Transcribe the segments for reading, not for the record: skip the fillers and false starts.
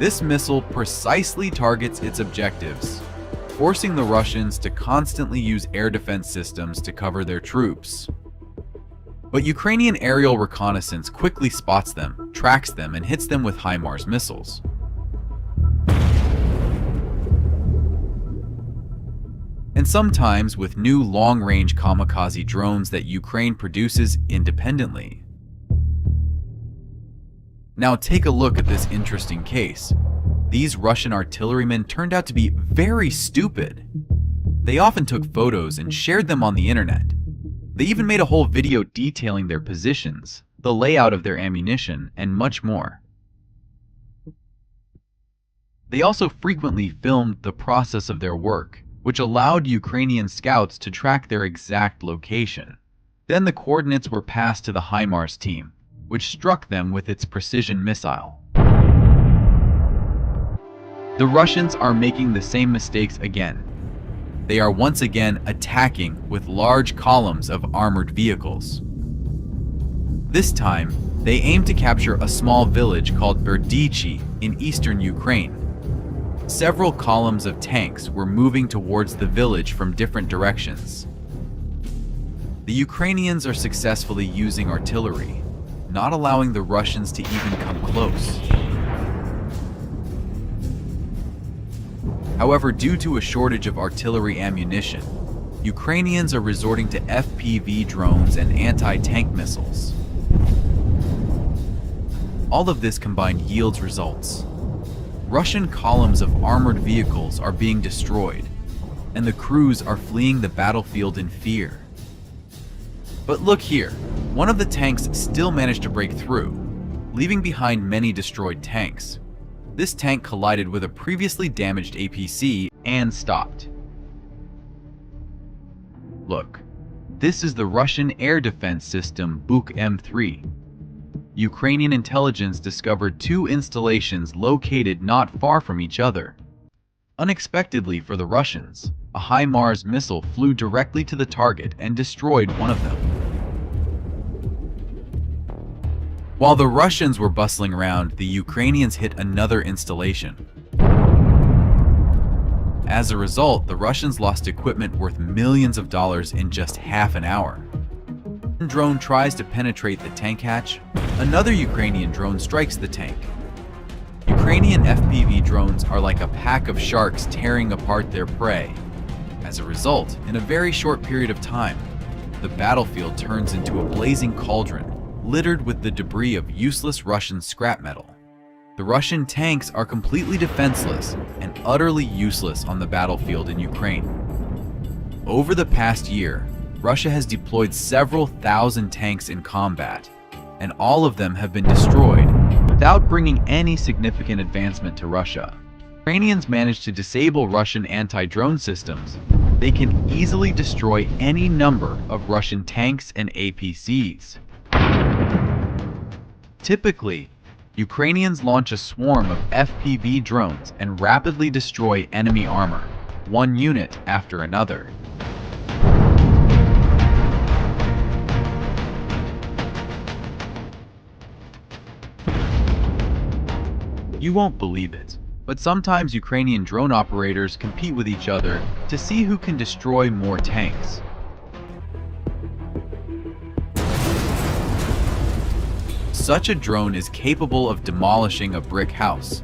This missile precisely targets its objectives, forcing the Russians to constantly use air defense systems to cover their troops. But Ukrainian aerial reconnaissance quickly spots them, tracks them, and hits them with HIMARS missiles. And sometimes with new long-range kamikaze drones that Ukraine produces independently. Now take a look at this interesting case. These Russian artillerymen turned out to be very stupid. They often took photos and shared them on the internet. They even made a whole video detailing their positions, the layout of their ammunition, and much more. They also frequently filmed the process of their work, which allowed Ukrainian scouts to track their exact location. Then the coordinates were passed to the HIMARS team, which struck them with its precision missile. The Russians are making the same mistakes again. They are once again attacking with large columns of armored vehicles. This time, they aim to capture a small village called Berdichi in eastern Ukraine. Several columns of tanks were moving towards the village from different directions. The Ukrainians are successfully using artillery, not allowing the Russians to even come close. However, due to a shortage of artillery ammunition, Ukrainians are resorting to FPV drones and anti-tank missiles. All of this combined yields results. Russian columns of armored vehicles are being destroyed, and the crews are fleeing the battlefield in fear. But look here, one of the tanks still managed to break through, leaving behind many destroyed tanks. This tank collided with a previously damaged APC and stopped. Look, this is the Russian air defense system Buk M3. Ukrainian intelligence discovered two installations located not far from each other. Unexpectedly for the Russians, a HIMARS missile flew directly to the target and destroyed one of them. While the Russians were bustling around, the Ukrainians hit another installation. As a result, the Russians lost equipment worth millions of dollars in just half an hour. One drone tries to penetrate the tank hatch. Another Ukrainian drone strikes the tank. Ukrainian FPV drones are like a pack of sharks tearing apart their prey. As a result, in a very short period of time, the battlefield turns into a blazing cauldron, littered with the debris of useless Russian scrap metal. The Russian tanks are completely defenseless and utterly useless on the battlefield in Ukraine. Over the past year, Russia has deployed several thousand tanks in combat, and all of them have been destroyed without bringing any significant advancement to Russia. Ukrainians managed to disable Russian anti-drone systems. They can easily destroy any number of Russian tanks and APCs. Typically, Ukrainians launch a swarm of FPV drones and rapidly destroy enemy armor, one unit after another. You won't believe it, but sometimes Ukrainian drone operators compete with each other to see who can destroy more tanks. Such a drone is capable of demolishing a brick house,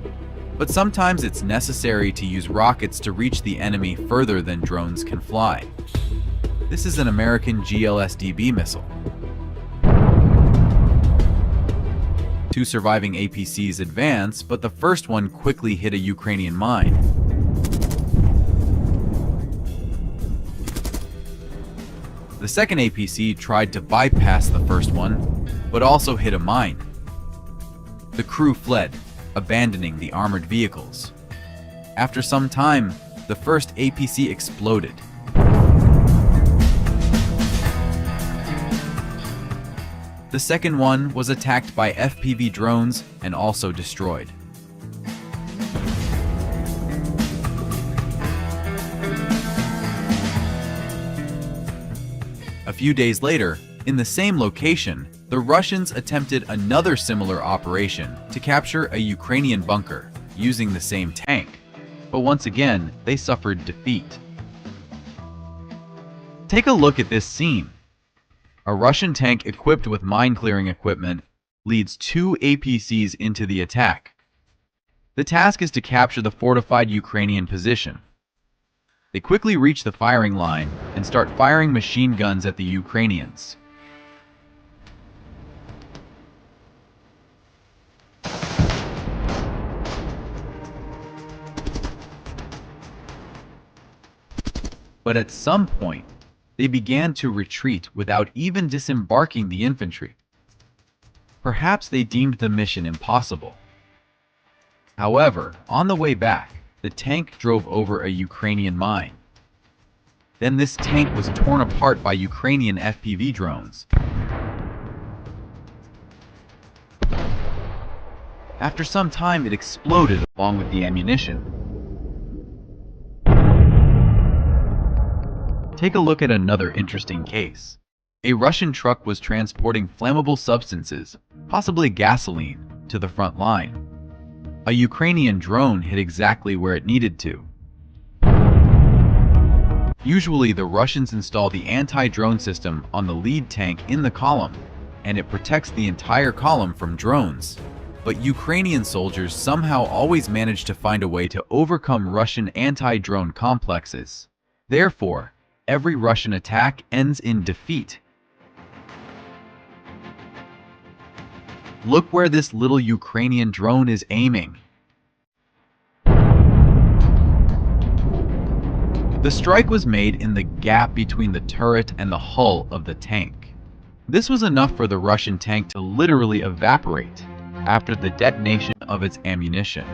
but sometimes it's necessary to use rockets to reach the enemy further than drones can fly. This is an American GLSDB missile. Two surviving APCs advance, but the first one quickly hit a Ukrainian mine. The second APC tried to bypass the first one, but also hit a mine. The crew fled, abandoning the armored vehicles. After some time, the first APC exploded. The second one was attacked by FPV drones and also destroyed. A few days later, in the same location, the Russians attempted another similar operation to capture a Ukrainian bunker, using the same tank, but once again, they suffered defeat. Take a look at this scene. A Russian tank equipped with mine-clearing equipment leads 2 APCs into the attack. The task is to capture the fortified Ukrainian position. They quickly reach the firing line and start firing machine guns at the Ukrainians. But at some point, they began to retreat without even disembarking the infantry. Perhaps they deemed the mission impossible. However, on the way back, the tank drove over a Ukrainian mine. Then this tank was torn apart by Ukrainian FPV drones. After some time, it exploded along with the ammunition. Take a look at another interesting case. A Russian truck was transporting flammable substances, possibly gasoline, to the front line. A Ukrainian drone hit exactly where it needed to. Usually, the Russians install the anti-drone system on the lead tank in the column, and it protects the entire column from drones. But Ukrainian soldiers somehow always manage to find a way to overcome Russian anti-drone complexes. Therefore, every Russian attack ends in defeat. Look where this little Ukrainian drone is aiming. The strike was made in the gap between the turret and the hull of the tank. This was enough for the Russian tank to literally evaporate after the detonation of its ammunition.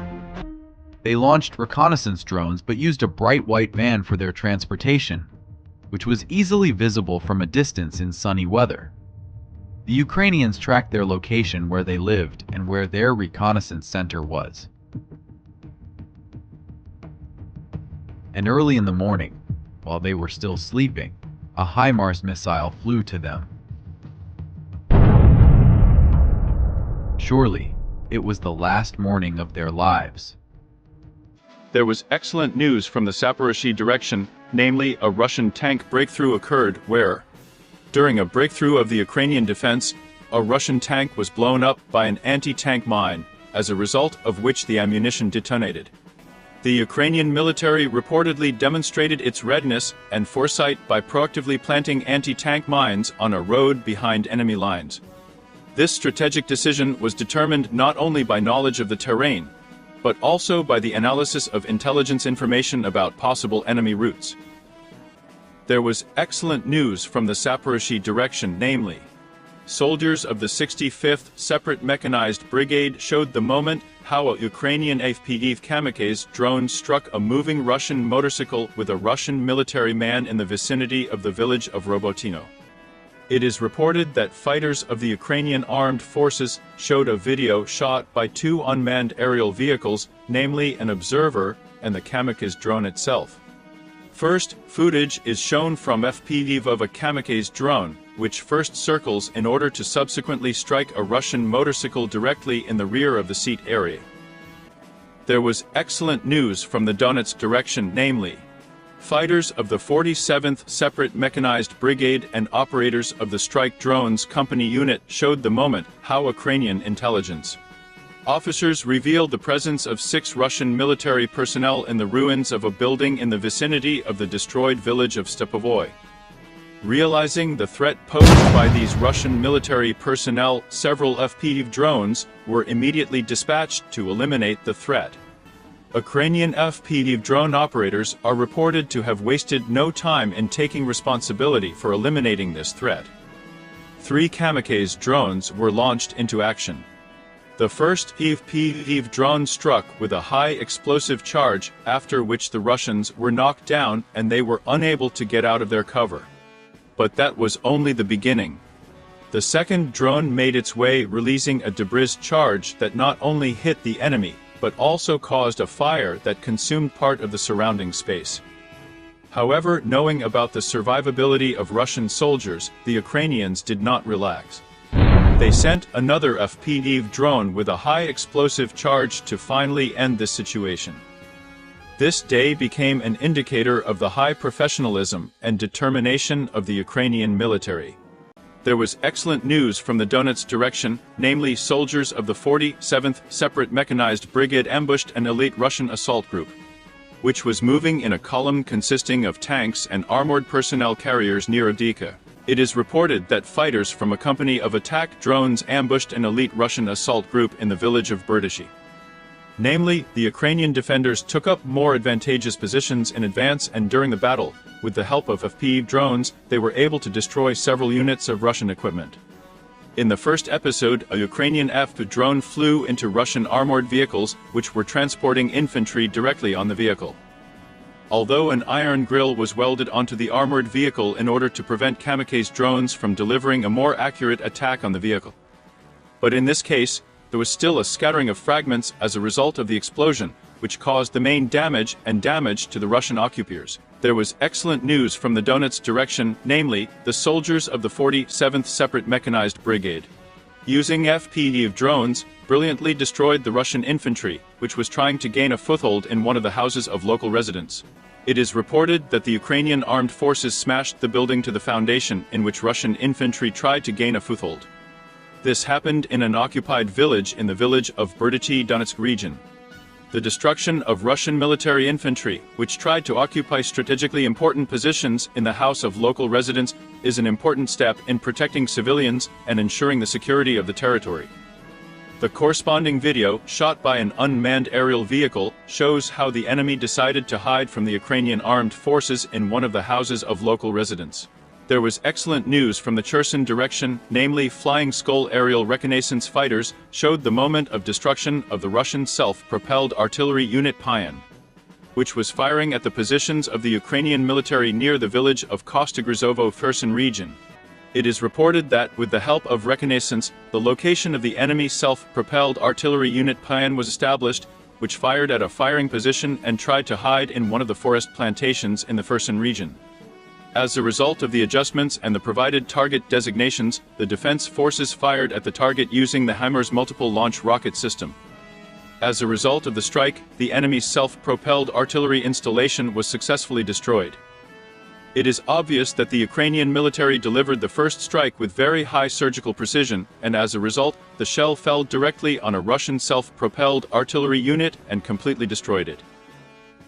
They launched reconnaissance drones but used a bright white van for their transportation, which was easily visible from a distance in sunny weather. The Ukrainians tracked their location where they lived and where their reconnaissance center was. And early in the morning, while they were still sleeping, a HIMARS missile flew to them. Surely, it was the last morning of their lives. There was excellent news from the Zaporozhye direction, namely a Russian tank breakthrough occurred where, during a breakthrough of the Ukrainian defense, a Russian tank was blown up by an anti-tank mine, as a result of which the ammunition detonated. The Ukrainian military reportedly demonstrated its readiness and foresight by proactively planting anti-tank mines on a road behind enemy lines. This strategic decision was determined not only by knowledge of the terrain, but also by the analysis of intelligence information about possible enemy routes. There was excellent news from the Zaporozhye direction, namely, soldiers of the 65th Separate Mechanized Brigade showed the moment how a Ukrainian FPV kamikaze drone struck a moving Russian motorcycle with a Russian military man in the vicinity of the village of Robotino. It is reported that fighters of the Ukrainian armed forces showed a video shot by 2 unmanned aerial vehicles, namely an observer and the kamikaze drone itself. First, footage is shown from FPV of a kamikaze drone, which first circles in order to subsequently strike a Russian motorcycle directly in the rear of the seat area. There was excellent news from the Donetsk direction, namely, fighters of the 47th Separate Mechanized Brigade and operators of the Strike Drones Company unit showed the moment how Ukrainian intelligence officers revealed the presence of 6 Russian military personnel in the ruins of a building in the vicinity of the destroyed village of Stepovoy. Realizing the threat posed by these Russian military personnel, several FPV drones were immediately dispatched to eliminate the threat. Ukrainian FPV drone operators are reported to have wasted no time in taking responsibility for eliminating this threat. 3 kamikaze drones were launched into action. The first FPV drone struck with a high explosive charge, after which the Russians were knocked down and they were unable to get out of their cover. But that was only the beginning. The second drone made its way, releasing a debris charge that not only hit the enemy, but also caused a fire that consumed part of the surrounding space. However, knowing about the survivability of Russian soldiers, the Ukrainians did not relax. They sent another FPV drone with a high explosive charge to finally end this situation. This day became an indicator of the high professionalism and determination of the Ukrainian military. There was excellent news from the Donetsk direction, namely soldiers of the 47th Separate Mechanized Brigade ambushed an elite Russian assault group, which was moving in a column consisting of tanks and armored personnel carriers near Avdiivka. It is reported that fighters from a company of attack drones ambushed an elite Russian assault group in the village of Berdishi. Namely, the Ukrainian defenders took up more advantageous positions in advance, and during the battle, with the help of FPV drones, they were able to destroy several units of Russian equipment. In the first episode, a Ukrainian FPV drone flew into Russian armored vehicles, which were transporting infantry directly on the vehicle. Although an iron grill was welded onto the armored vehicle in order to prevent kamikaze drones from delivering a more accurate attack on the vehicle. But in this case, there was still a scattering of fragments as a result of the explosion, which caused the main damage to the Russian occupiers. There was excellent news from the Donetsk direction, namely, the soldiers of the 47th Separate Mechanized Brigade, using FPV drones, brilliantly destroyed the Russian infantry, which was trying to gain a foothold in one of the houses of local residents. It is reported that the Ukrainian armed forces smashed the building to the foundation in which Russian infantry tried to gain a foothold. This happened in an occupied village in the village of Berdishi, Donetsk region. The destruction of Russian military infantry, which tried to occupy strategically important positions in the house of local residents, is an important step in protecting civilians and ensuring the security of the territory. The corresponding video, shot by an unmanned aerial vehicle, shows how the enemy decided to hide from the Ukrainian armed forces in one of the houses of local residents. There was excellent news from the Cherson direction, namely Flying Skull aerial reconnaissance fighters showed the moment of destruction of the Russian self-propelled artillery unit Payan, which was firing at the positions of the Ukrainian military near the village of Kostogrizovo Kherson region. It is reported that, with the help of reconnaissance, the location of the enemy self-propelled artillery unit Payan was established, which fired at a firing position and tried to hide in one of the forest plantations in the Kherson region. As a result of the adjustments and the provided target designations, the defense forces fired at the target using the HIMARS multiple launch rocket system. As a result of the strike, the enemy's self-propelled artillery installation was successfully destroyed. It is obvious that the Ukrainian military delivered the first strike with very high surgical precision, and as a result, the shell fell directly on a Russian self-propelled artillery unit and completely destroyed it.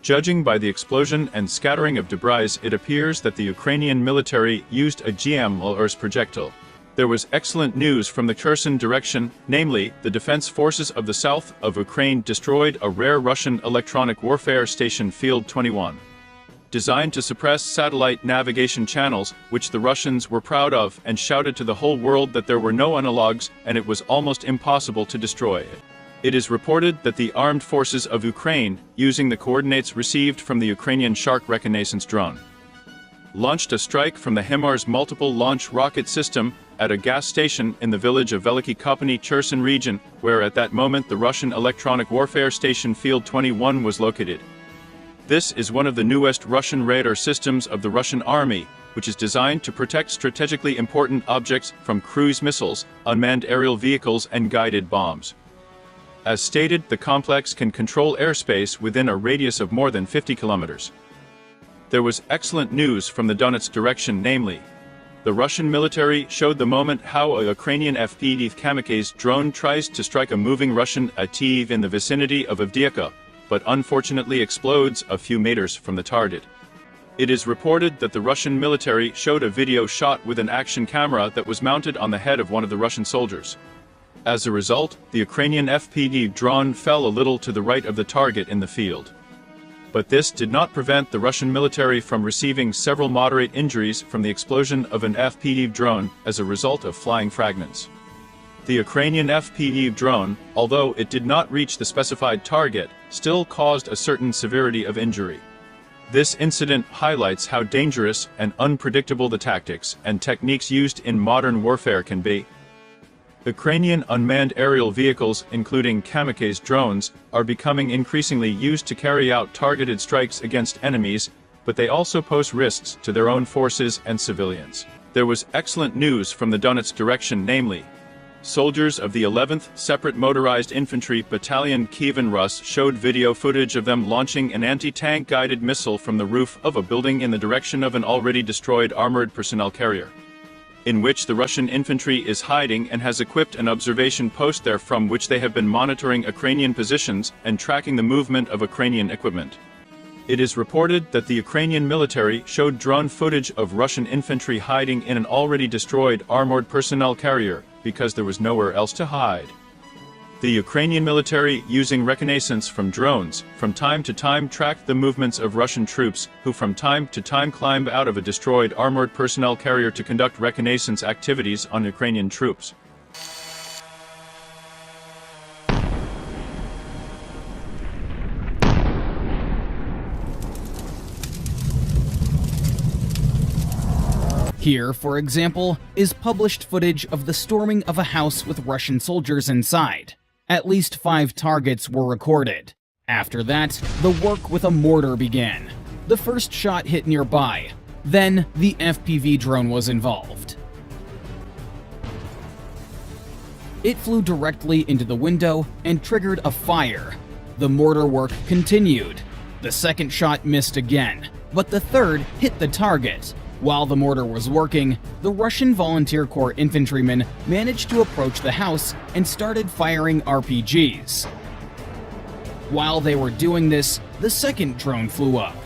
Judging by the explosion and scattering of debris, it appears that the Ukrainian military used a GMLRS projectile. There was excellent news from the Kherson direction, namely, the defense forces of the south of Ukraine destroyed a rare Russian electronic warfare station Field 21, designed to suppress satellite navigation channels, which the Russians were proud of and shouted to the whole world that there were no analogs and it was almost impossible to destroy it. It is reported that the armed forces of Ukraine, using the coordinates received from the Ukrainian Shark reconnaissance drone, launched a strike from the HIMARS multiple launch rocket system at a gas station in the village of Veliki Kopany, Cherson region, where at that moment the Russian electronic warfare station Field 21 was located. This is one of the newest Russian radar systems of the Russian army, which is designed to protect strategically important objects from cruise missiles, unmanned aerial vehicles, and guided bombs. As stated, the complex can control airspace within a radius of more than 50 kilometers. There was excellent news from the Donetsk direction, namely, the Russian military showed the moment how a Ukrainian FPV kamikaze drone tries to strike a moving Russian ATV in the vicinity of Avdiivka, but unfortunately explodes a few meters from the target. It is reported that the Russian military showed a video shot with an action camera that was mounted on the head of one of the Russian soldiers. As a result, the Ukrainian FPV drone fell a little to the right of the target in the field. But this did not prevent the Russian military from receiving several moderate injuries from the explosion of an FPV drone as a result of flying fragments. The Ukrainian FPV drone, although it did not reach the specified target, still caused a certain severity of injury. This incident highlights how dangerous and unpredictable the tactics and techniques used in modern warfare can be. Ukrainian unmanned aerial vehicles, including kamikaze drones, are becoming increasingly used to carry out targeted strikes against enemies, but they also pose risks to their own forces and civilians. There was excellent news from the Donetsk direction, namely, soldiers of the 11th Separate Motorized Infantry Battalion Kievan Rus showed video footage of them launching an anti-tank guided missile from the roof of a building in the direction of an already destroyed armored personnel carrier, in which the Russian infantry is hiding and has equipped an observation post there from which they have been monitoring Ukrainian positions and tracking the movement of Ukrainian equipment. It is reported that the Ukrainian military showed drone footage of Russian infantry hiding in an already destroyed armored personnel carrier because there was nowhere else to hide. The Ukrainian military, using reconnaissance from drones, from time to time tracked the movements of Russian troops, who from time to time climbed out of a destroyed armored personnel carrier to conduct reconnaissance activities on Ukrainian troops. Here, for example, is published footage of the storming of a house with Russian soldiers inside. At least 5 targets were recorded. After that, the work with a mortar began. The first shot hit nearby. Then, the FPV drone was involved. It flew directly into the window and triggered a fire. The mortar work continued. The second shot missed again, but the third hit the target. While the mortar was working, the Russian Volunteer Corps infantrymen managed to approach the house and started firing RPGs. While they were doing this, the second drone flew up.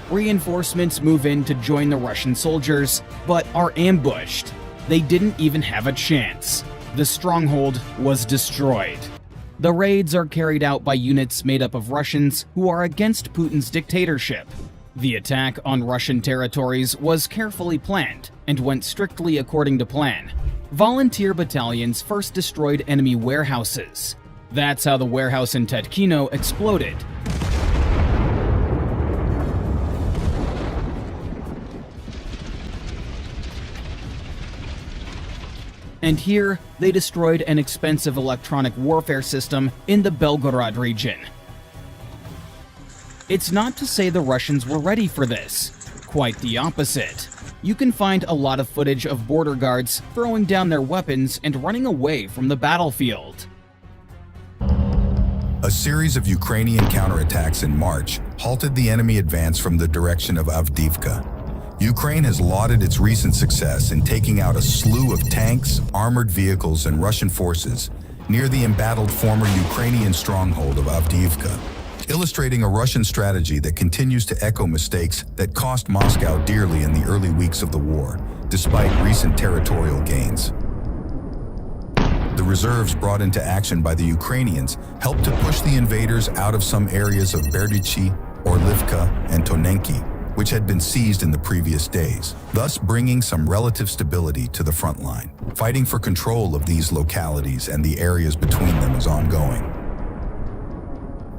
Reinforcements move in to join the Russian soldiers, but are ambushed. They didn't even have a chance. The stronghold was destroyed. The raids are carried out by units made up of Russians who are against Putin's dictatorship. The attack on Russian territories was carefully planned and went strictly according to plan. Volunteer battalions first destroyed enemy warehouses. That's how the warehouse in Tetkino exploded. And here, they destroyed an expensive electronic warfare system in the Belgorod region. It's not to say the Russians were ready for this. Quite the opposite. You can find a lot of footage of border guards throwing down their weapons and running away from the battlefield. A series of Ukrainian counterattacks in March halted the enemy advance from the direction of Avdiivka. Ukraine has lauded its recent success in taking out a slew of tanks, armored vehicles, and Russian forces near the embattled former Ukrainian stronghold of Avdiivka, illustrating a Russian strategy that continues to echo mistakes that cost Moscow dearly in the early weeks of the war, despite recent territorial gains. The reserves brought into action by the Ukrainians helped to push the invaders out of some areas of Berdichi, Orlivka, and Tonenki, which had been seized in the previous days, thus bringing some relative stability to the front line. Fighting for control of these localities and the areas between them is ongoing.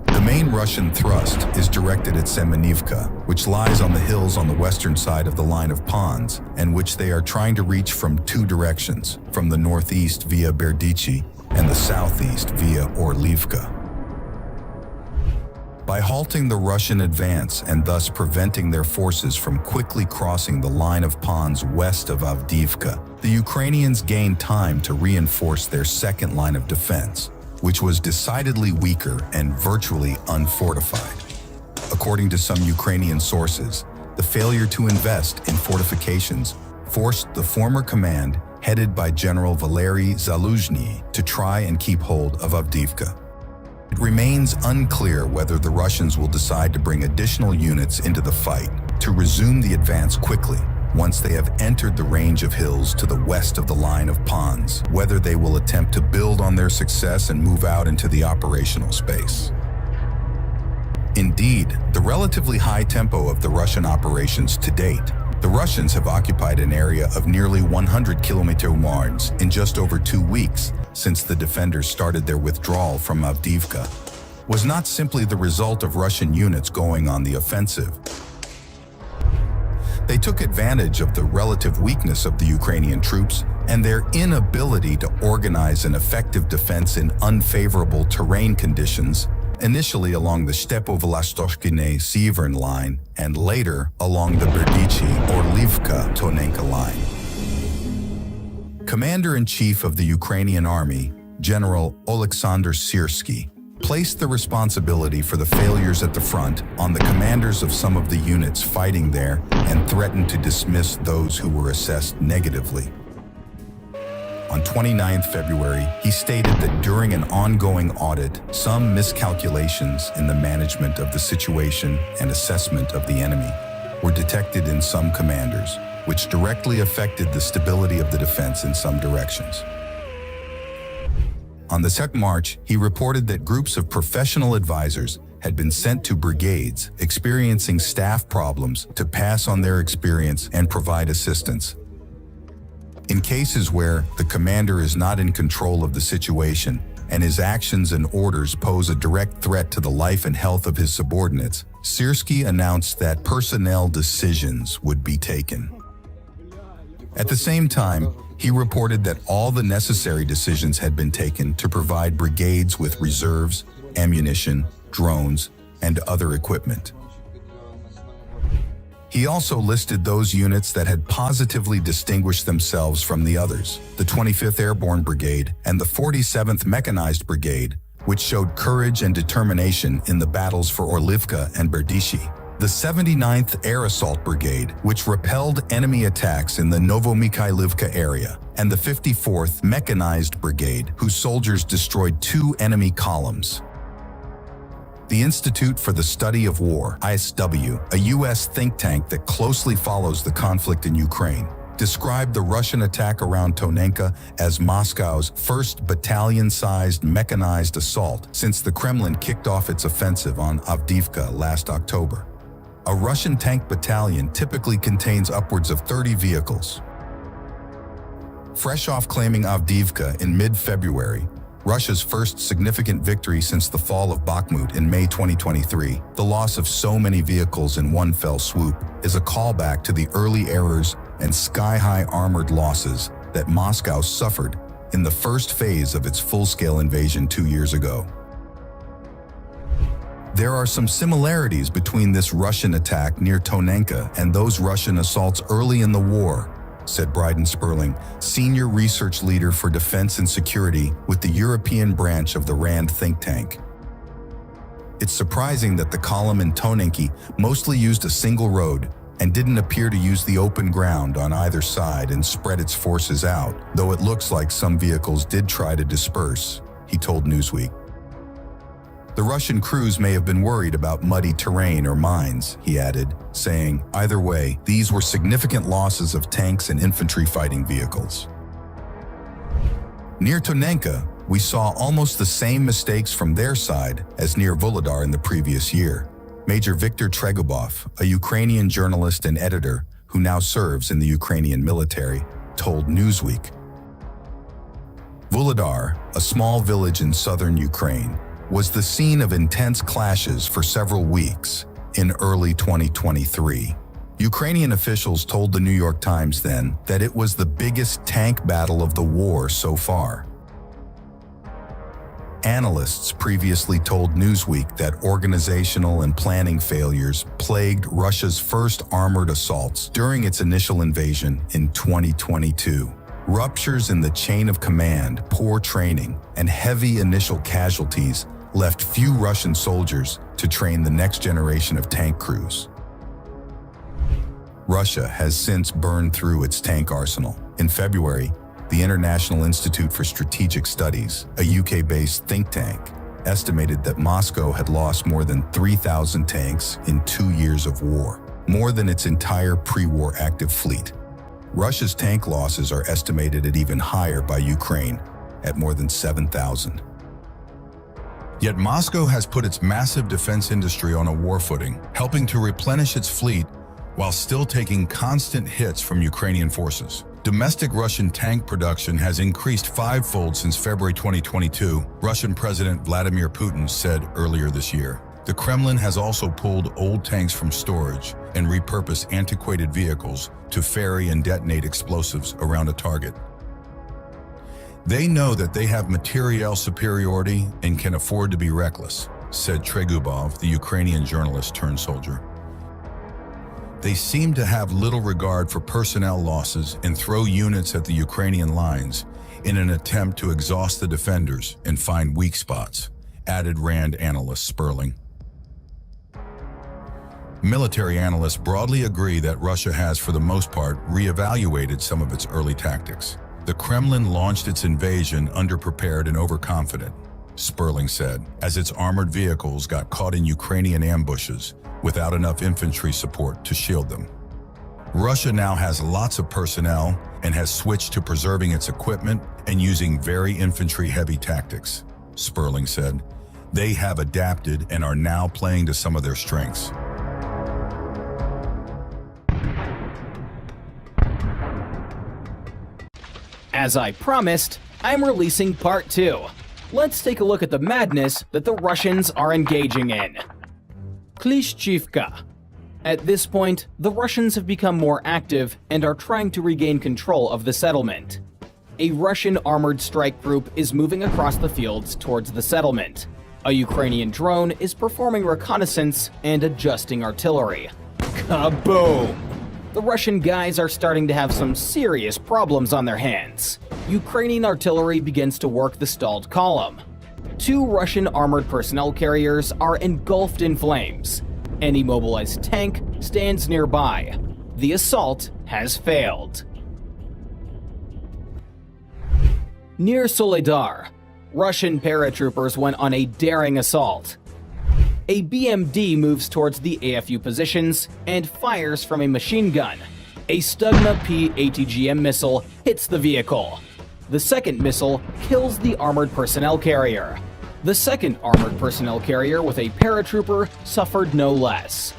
The main Russian thrust is directed at Semenivka, which lies on the hills on the western side of the line of ponds, and which they are trying to reach from 2 directions, from the northeast via Berdichi and the southeast via Orlivka. By halting the Russian advance and thus preventing their forces from quickly crossing the line of ponds west of Avdiivka, the Ukrainians gained time to reinforce their second line of defense, which was decidedly weaker and virtually unfortified. According to some Ukrainian sources, the failure to invest in fortifications forced the former command, headed by General Valery Zaluzhny, to try and keep hold of Avdiivka. It remains unclear whether the Russians will decide to bring additional units into the fight to resume the advance quickly once they have entered the range of hills to the west of the line of ponds, whether they will attempt to build on their success and move out into the operational space. Indeed, the relatively high tempo of the Russian operations to date, the Russians have occupied an area of nearly 100 kilometer yards in just over 2 weeks since the defenders started their withdrawal from Avdiivka, was not simply the result of Russian units going on the offensive. They took advantage of the relative weakness of the Ukrainian troops and their inability to organize an effective defense in unfavorable terrain conditions, initially along the Stepo-Vostochny-Severn line and later along the Berdichi-Orlivka-Tonenka line. The Russians, however, were able to hold the line. They managed to capture the center of the line, and then quickly retreated. The Ukrainians, on the other hand, were able to hold the line for a short time. However, the Russians were able to capture the center of the line. Commander-in-Chief of the Ukrainian Army, General Oleksandr Syrskyi, placed the responsibility for the failures at the front on the commanders of some of the units fighting there and threatened to dismiss those who were assessed negatively. On 29 February, he stated that during an ongoing audit, some miscalculations in the management of the situation and assessment of the enemy were detected in some commanders, which directly affected the stability of the defense in some directions. On the 2nd March, he reported that groups of professional advisors had been sent to brigades experiencing staff problems to pass on their experience and provide assistance. In cases where the commander is not in control of the situation and his actions and orders pose a direct threat to the life and health of his subordinates, Syrskyi announced that personnel decisions would be taken. At the same time, he reported that all the necessary decisions had been taken to provide brigades with reserves, ammunition, drones, and other equipment. He also listed those units that had positively distinguished themselves from the others, the 25th Airborne Brigade and the 47th Mechanized Brigade, which showed courage and determination in the battles for Orlivka and Berdishi, the 79th Air Assault Brigade, which repelled enemy attacks in the Novomikhailivka area, and the 54th Mechanized Brigade, whose soldiers destroyed 2 enemy columns. The Institute for the Study of War, ISW, a U.S. think tank that closely follows the conflict in Ukraine, described the Russian attack around Tonenka as Moscow's first battalion-sized mechanized assault since the Kremlin kicked off its offensive on Avdiivka last October. A Russian tank battalion typically contains upwards of 30 vehicles. Fresh off claiming Avdiivka in mid-February, Russia's first significant victory since the fall of Bakhmut in May 2023, the loss of so many vehicles in one fell swoop is a callback to the early errors and sky-high armored losses that Moscow suffered in the first phase of its full-scale invasion 2 years ago. There are some similarities between this Russian attack near Tonenka and those Russian assaults early in the war, said Bryden Sperling, senior research leader for defense and security with the European branch of the RAND think tank. It's surprising that the column in Tonenki mostly used a single road and didn't appear to use the open ground on either side and spread its forces out, though it looks like some vehicles did try to disperse, he told Newsweek. The Russian crews may have been worried about muddy terrain or mines, he added, saying, either way, these were significant losses of tanks and infantry fighting vehicles. Near Tonenka, we saw almost the same mistakes from their side as near Vuhledar in the previous year. Major Viktor Tregubov, a Ukrainian journalist and editor who now serves in the Ukrainian military, told Newsweek. Vuhledar, a small village in southern Ukraine, was the scene of intense clashes for several weeks in early 2023. Ukrainian officials told the New York Times then that it was the biggest tank battle of the war so far. Analysts previously told Newsweek that organizational and planning failures plagued Russia's first armored assaults during its initial invasion in 2022. Ruptures in the chain of command, poor training, and heavy initial casualties left few Russian soldiers to train the next generation of tank crews. Russia has since burned through its tank arsenal. In February, the International Institute for Strategic Studies, a UK-based think tank, estimated that Moscow had lost more than 3,000 tanks in 2 years of war, more than its entire pre-war active fleet. Russia's tank losses are estimated at even higher by Ukraine, at more than 7,000. Yet Moscow has put its massive defense industry on a war footing, helping to replenish its fleet while still taking constant hits from Ukrainian forces. Domestic Russian tank production has increased 5-fold since February 2022, Russian President Vladimir Putin said earlier this year. The Kremlin has also pulled old tanks from storage and repurposed antiquated vehicles to ferry and detonate explosives around a target. They know that they have materiel superiority and can afford to be reckless, said Tregubov, the Ukrainian journalist turned soldier. They seem to have little regard for personnel losses and throw units at the Ukrainian lines in an attempt to exhaust the defenders and find weak spots, added RAND analyst Sperling. Military analysts broadly agree that Russia has, for the most part, reevaluated some of its early tactics. The Kremlin launched its invasion underprepared and overconfident, Sperling said, as its armored vehicles got caught in Ukrainian ambushes without enough infantry support to shield them. Russia now has lots of personnel and has switched to preserving its equipment and using very infantry-heavy tactics, Sperling said. They have adapted and are now playing to some of their strengths. As I promised, I'm releasing part 2. Let's take a look at the madness that the Russians are engaging in. Klishchivka. At this point, the Russians have become more active and are trying to regain control of the settlement. A Russian armored strike group is moving across the fields towards the settlement. A Ukrainian drone is performing reconnaissance and adjusting artillery. Kaboom! The Russian guys are starting to have some serious problems on their hands. Ukrainian artillery begins to work the stalled column. 2 Russian armored personnel carriers are engulfed in flames. An immobilized tank stands nearby. The assault has failed. Near Soledar, Russian paratroopers went on a daring assault. A BMD moves towards the AFU positions and fires from a machine gun. A Stugna P ATGM missile hits the vehicle. The second missile kills the armored personnel carrier. The second armored personnel carrier with a paratrooper suffered no less.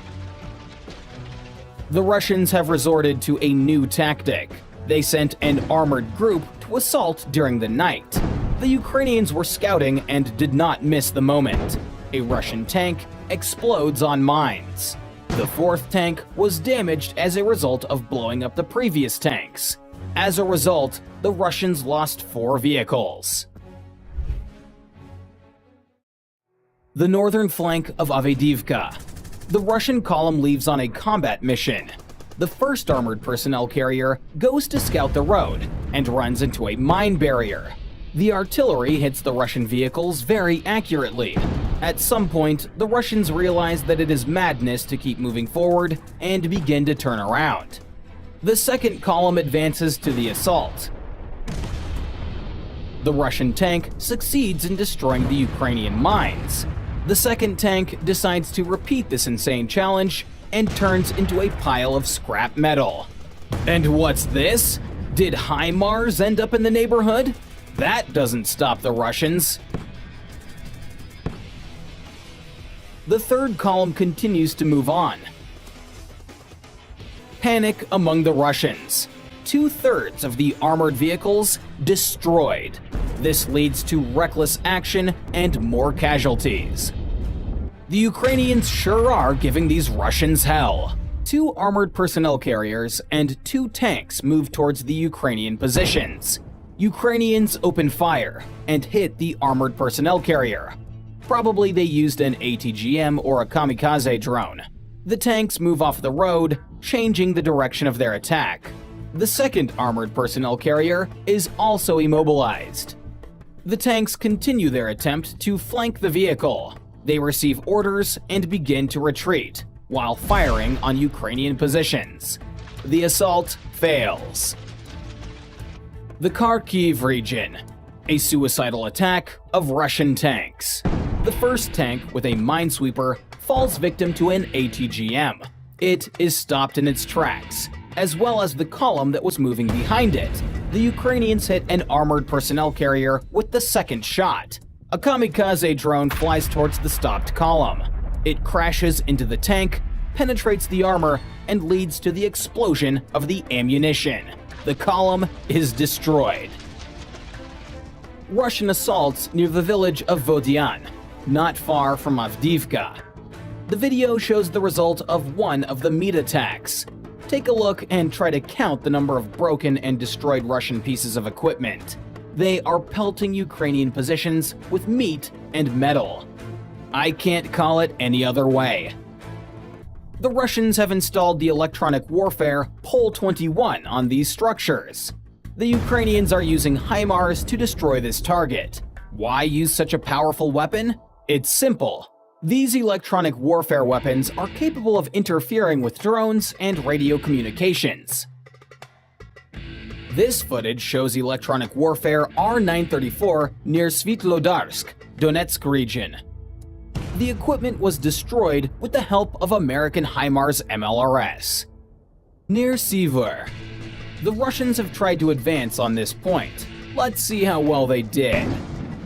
The Russians have resorted to a new tactic. They sent an armored group to assault during the night. The Ukrainians were scouting and did not miss the moment. A Russian tank explodes on mines. The 4th tank was damaged as a result of blowing up the previous tanks. As a result, the Russians lost 4 vehicles. The northern flank of Avdiivka. The Russian column leaves on a combat mission. The 1st armored personnel carrier goes to scout the road and runs into a mine barrier. The artillery hits the Russian vehicles very accurately. At some point, the Russians realize that it is madness to keep moving forward and begin to turn around. The 2nd column advances to the assault. The Russian tank succeeds in destroying the Ukrainian mines. The 2nd tank decides to repeat this insane challenge and turns into a pile of scrap metal. And what's this? Did HIMARS end up in the neighborhood? That doesn't stop the Russians. The 3rd column continues to move on. Panic among the Russians. 2/3 of the armored vehicles destroyed. This leads to reckless action and more casualties. The Ukrainians sure are giving these Russians hell. 2 armored personnel carriers and 2 tanks move towards the Ukrainian positions. Ukrainians open fire and hit the armored personnel carrier. Probably they used an ATGM or a kamikaze drone. The tanks move off the road, changing the direction of their attack. The 2nd armored personnel carrier is also immobilized. The tanks continue their attempt to flank the vehicle. They receive orders and begin to retreat, while firing on Ukrainian positions. The assault fails. The Kharkiv region. A suicidal attack of Russian tanks. The 1st tank, with a minesweeper, falls victim to an ATGM. It is stopped in its tracks, as well as the column that was moving behind it. The Ukrainians hit an armored personnel carrier with the 2nd shot. A kamikaze drone flies towards the stopped column. It crashes into the tank, penetrates the armor, and leads to the explosion of the ammunition. The column is destroyed. Russian assaults near the village of Vodian, not far from Avdiivka. The video shows the result of one of the meat attacks. Take a look and try to count the number of broken and destroyed Russian pieces of equipment. They are pelting Ukrainian positions with meat and metal. I can't call it any other way. The Russians have installed the electronic warfare Pol-21 on these structures. The Ukrainians are using HIMARS to destroy this target. Why use such a powerful weapon? It's simple. These electronic warfare weapons are capable of interfering with drones and radio communications. This footage shows electronic warfare R-934 near Svitlodarsk, Donetsk region. The equipment was destroyed with the help of American HIMARS MLRS. Near Sivur. The Russians have tried to advance on this point. Let's see how well they did.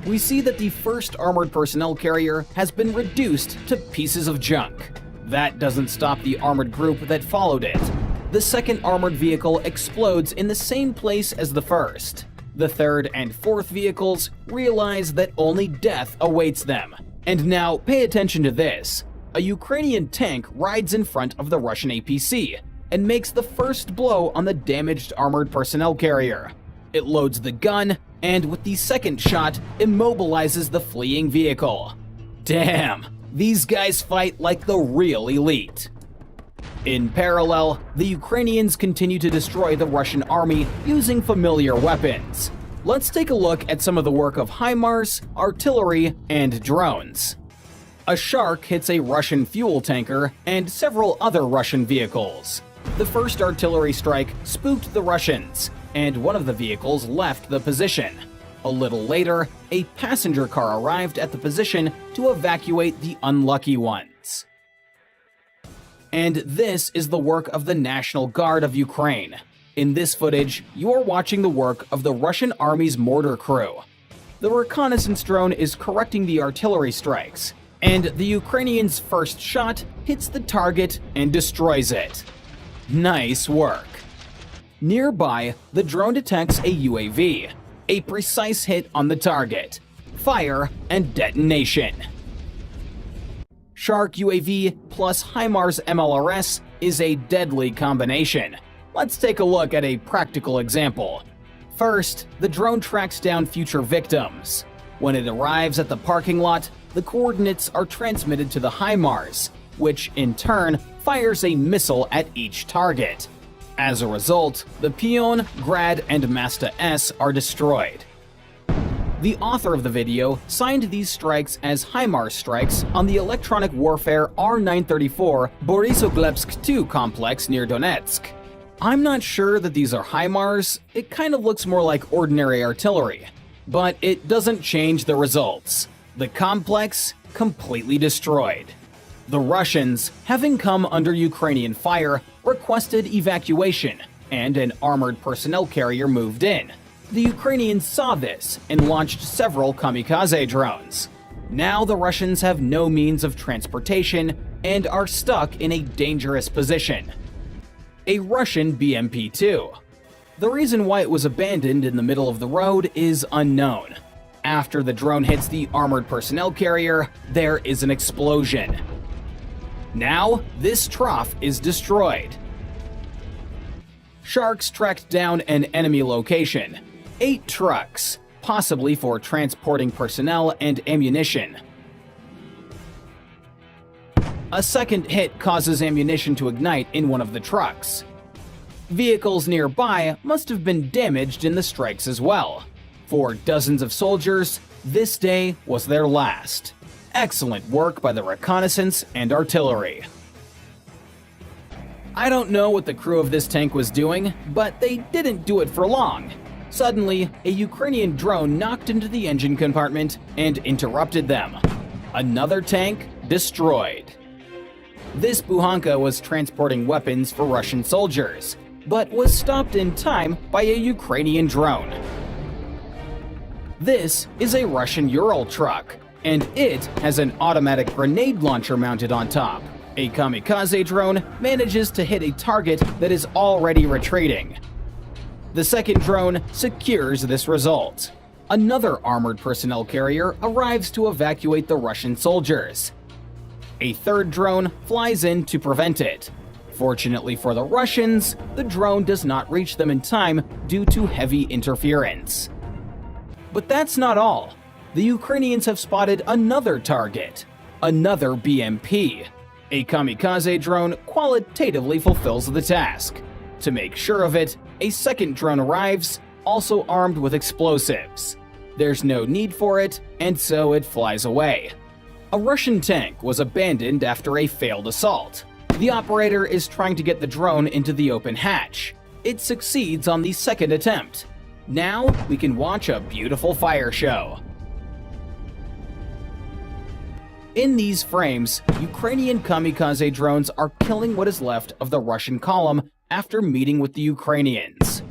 We see that the first armored personnel carrier has been reduced to pieces of junk. That doesn't stop the armored group that followed it. The second armored vehicle explodes in the same place as the first. The third and fourth vehicles realize that only death awaits them. And now, pay attention to this. A Ukrainian tank rides in front of the Russian APC and makes the first blow on the damaged armored personnel carrier. It loads the gun, and with the second shot, immobilizes the fleeing vehicle. Damn, these guys fight like the real elite. In parallel, the Ukrainians continue to destroy the Russian army using familiar weapons. Let's take a look at some of the work of HIMARS, artillery, and drones. A Shark hits a Russian fuel tanker and several other Russian vehicles. The first artillery strike spooked the Russians, and one of the vehicles left the position. A little later, a passenger car arrived at the position to evacuate the unlucky ones. And this is the work of the National Guard of Ukraine. In this footage, you are watching the work of the Russian army's mortar crew. The reconnaissance drone is correcting the artillery strikes, and the Ukrainians' first shot hits the target and destroys it. Nice work. Nearby, the drone detects a UAV, a precise hit on the target, fire, and detonation. Shark UAV plus HIMARS MLRS is a deadly combination. Let's take a look at a practical example. First, the drone tracks down future victims. When it arrives at the parking lot, the coordinates are transmitted to the HIMARS, which in turn fires a missile at each target. As a result, the Pion, Grad, and Masta S are destroyed. The author of the video signed these strikes as HIMARS strikes on the electronic warfare R-934 Borysoglebsk 2 complex near Donetsk. I'm not sure that these are HIMARS, it kind of looks more like ordinary artillery, but it doesn't change the results. The complex completely destroyed. The Russians, having come under Ukrainian fire, requested evacuation, and an armored personnel carrier moved in. The Ukrainians saw this and launched several kamikaze drones. Now the Russians have no means of transportation and are stuck in a dangerous position. A Russian BMP-2. The reason why it was abandoned in the middle of the road is unknown. After the drone hits the armored personnel carrier, there is an explosion. Now, this trough is destroyed. Sharks tracked down an enemy location. 8 trucks, possibly for transporting personnel and ammunition. A second hit causes ammunition to ignite in one of the trucks. Vehicles nearby must have been damaged in the strikes as well. For dozens of soldiers, this day was their last. Excellent work by the reconnaissance and artillery. I don't know what the crew of this tank was doing, but they didn't do it for long. Suddenly, a Ukrainian drone knocked into the engine compartment and interrupted them. Another tank destroyed. This Buhanka was transporting weapons for Russian soldiers, but was stopped in time by a Ukrainian drone. This is a Russian Ural truck, and it has an automatic grenade launcher mounted on top. A kamikaze drone manages to hit a target that is already retreating. The second drone secures this result. Another armored personnel carrier arrives to evacuate the Russian soldiers. A third drone flies in to prevent it. Fortunately for the Russians, the drone does not reach them in time due to heavy interference. But that's not all. The Ukrainians have spotted another target, another BMP. A kamikaze drone qualitatively fulfills the task. To make sure of it, a second drone arrives, also armed with explosives. There's no need for it, and so it flies away. A Russian tank was abandoned after a failed assault. The operator is trying to get the drone into the open hatch. It succeeds on the second attempt. Now we can watch a beautiful fire show. In these frames, Ukrainian kamikaze drones are killing what is left of the Russian column after meeting with the Ukrainians.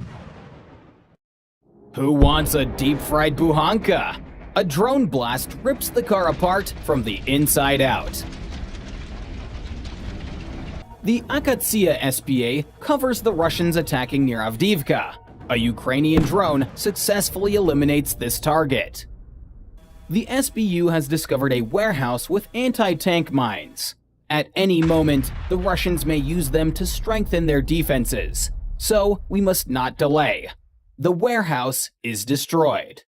Who wants a deep-fried buhanka? A drone blast rips the car apart from the inside out. The Akatsia SPA covers the Russians attacking near Avdiivka. A Ukrainian drone successfully eliminates this target. The SBU has discovered a warehouse with anti-tank mines. At any moment, the Russians may use them to strengthen their defenses, so we must not delay. The warehouse is destroyed.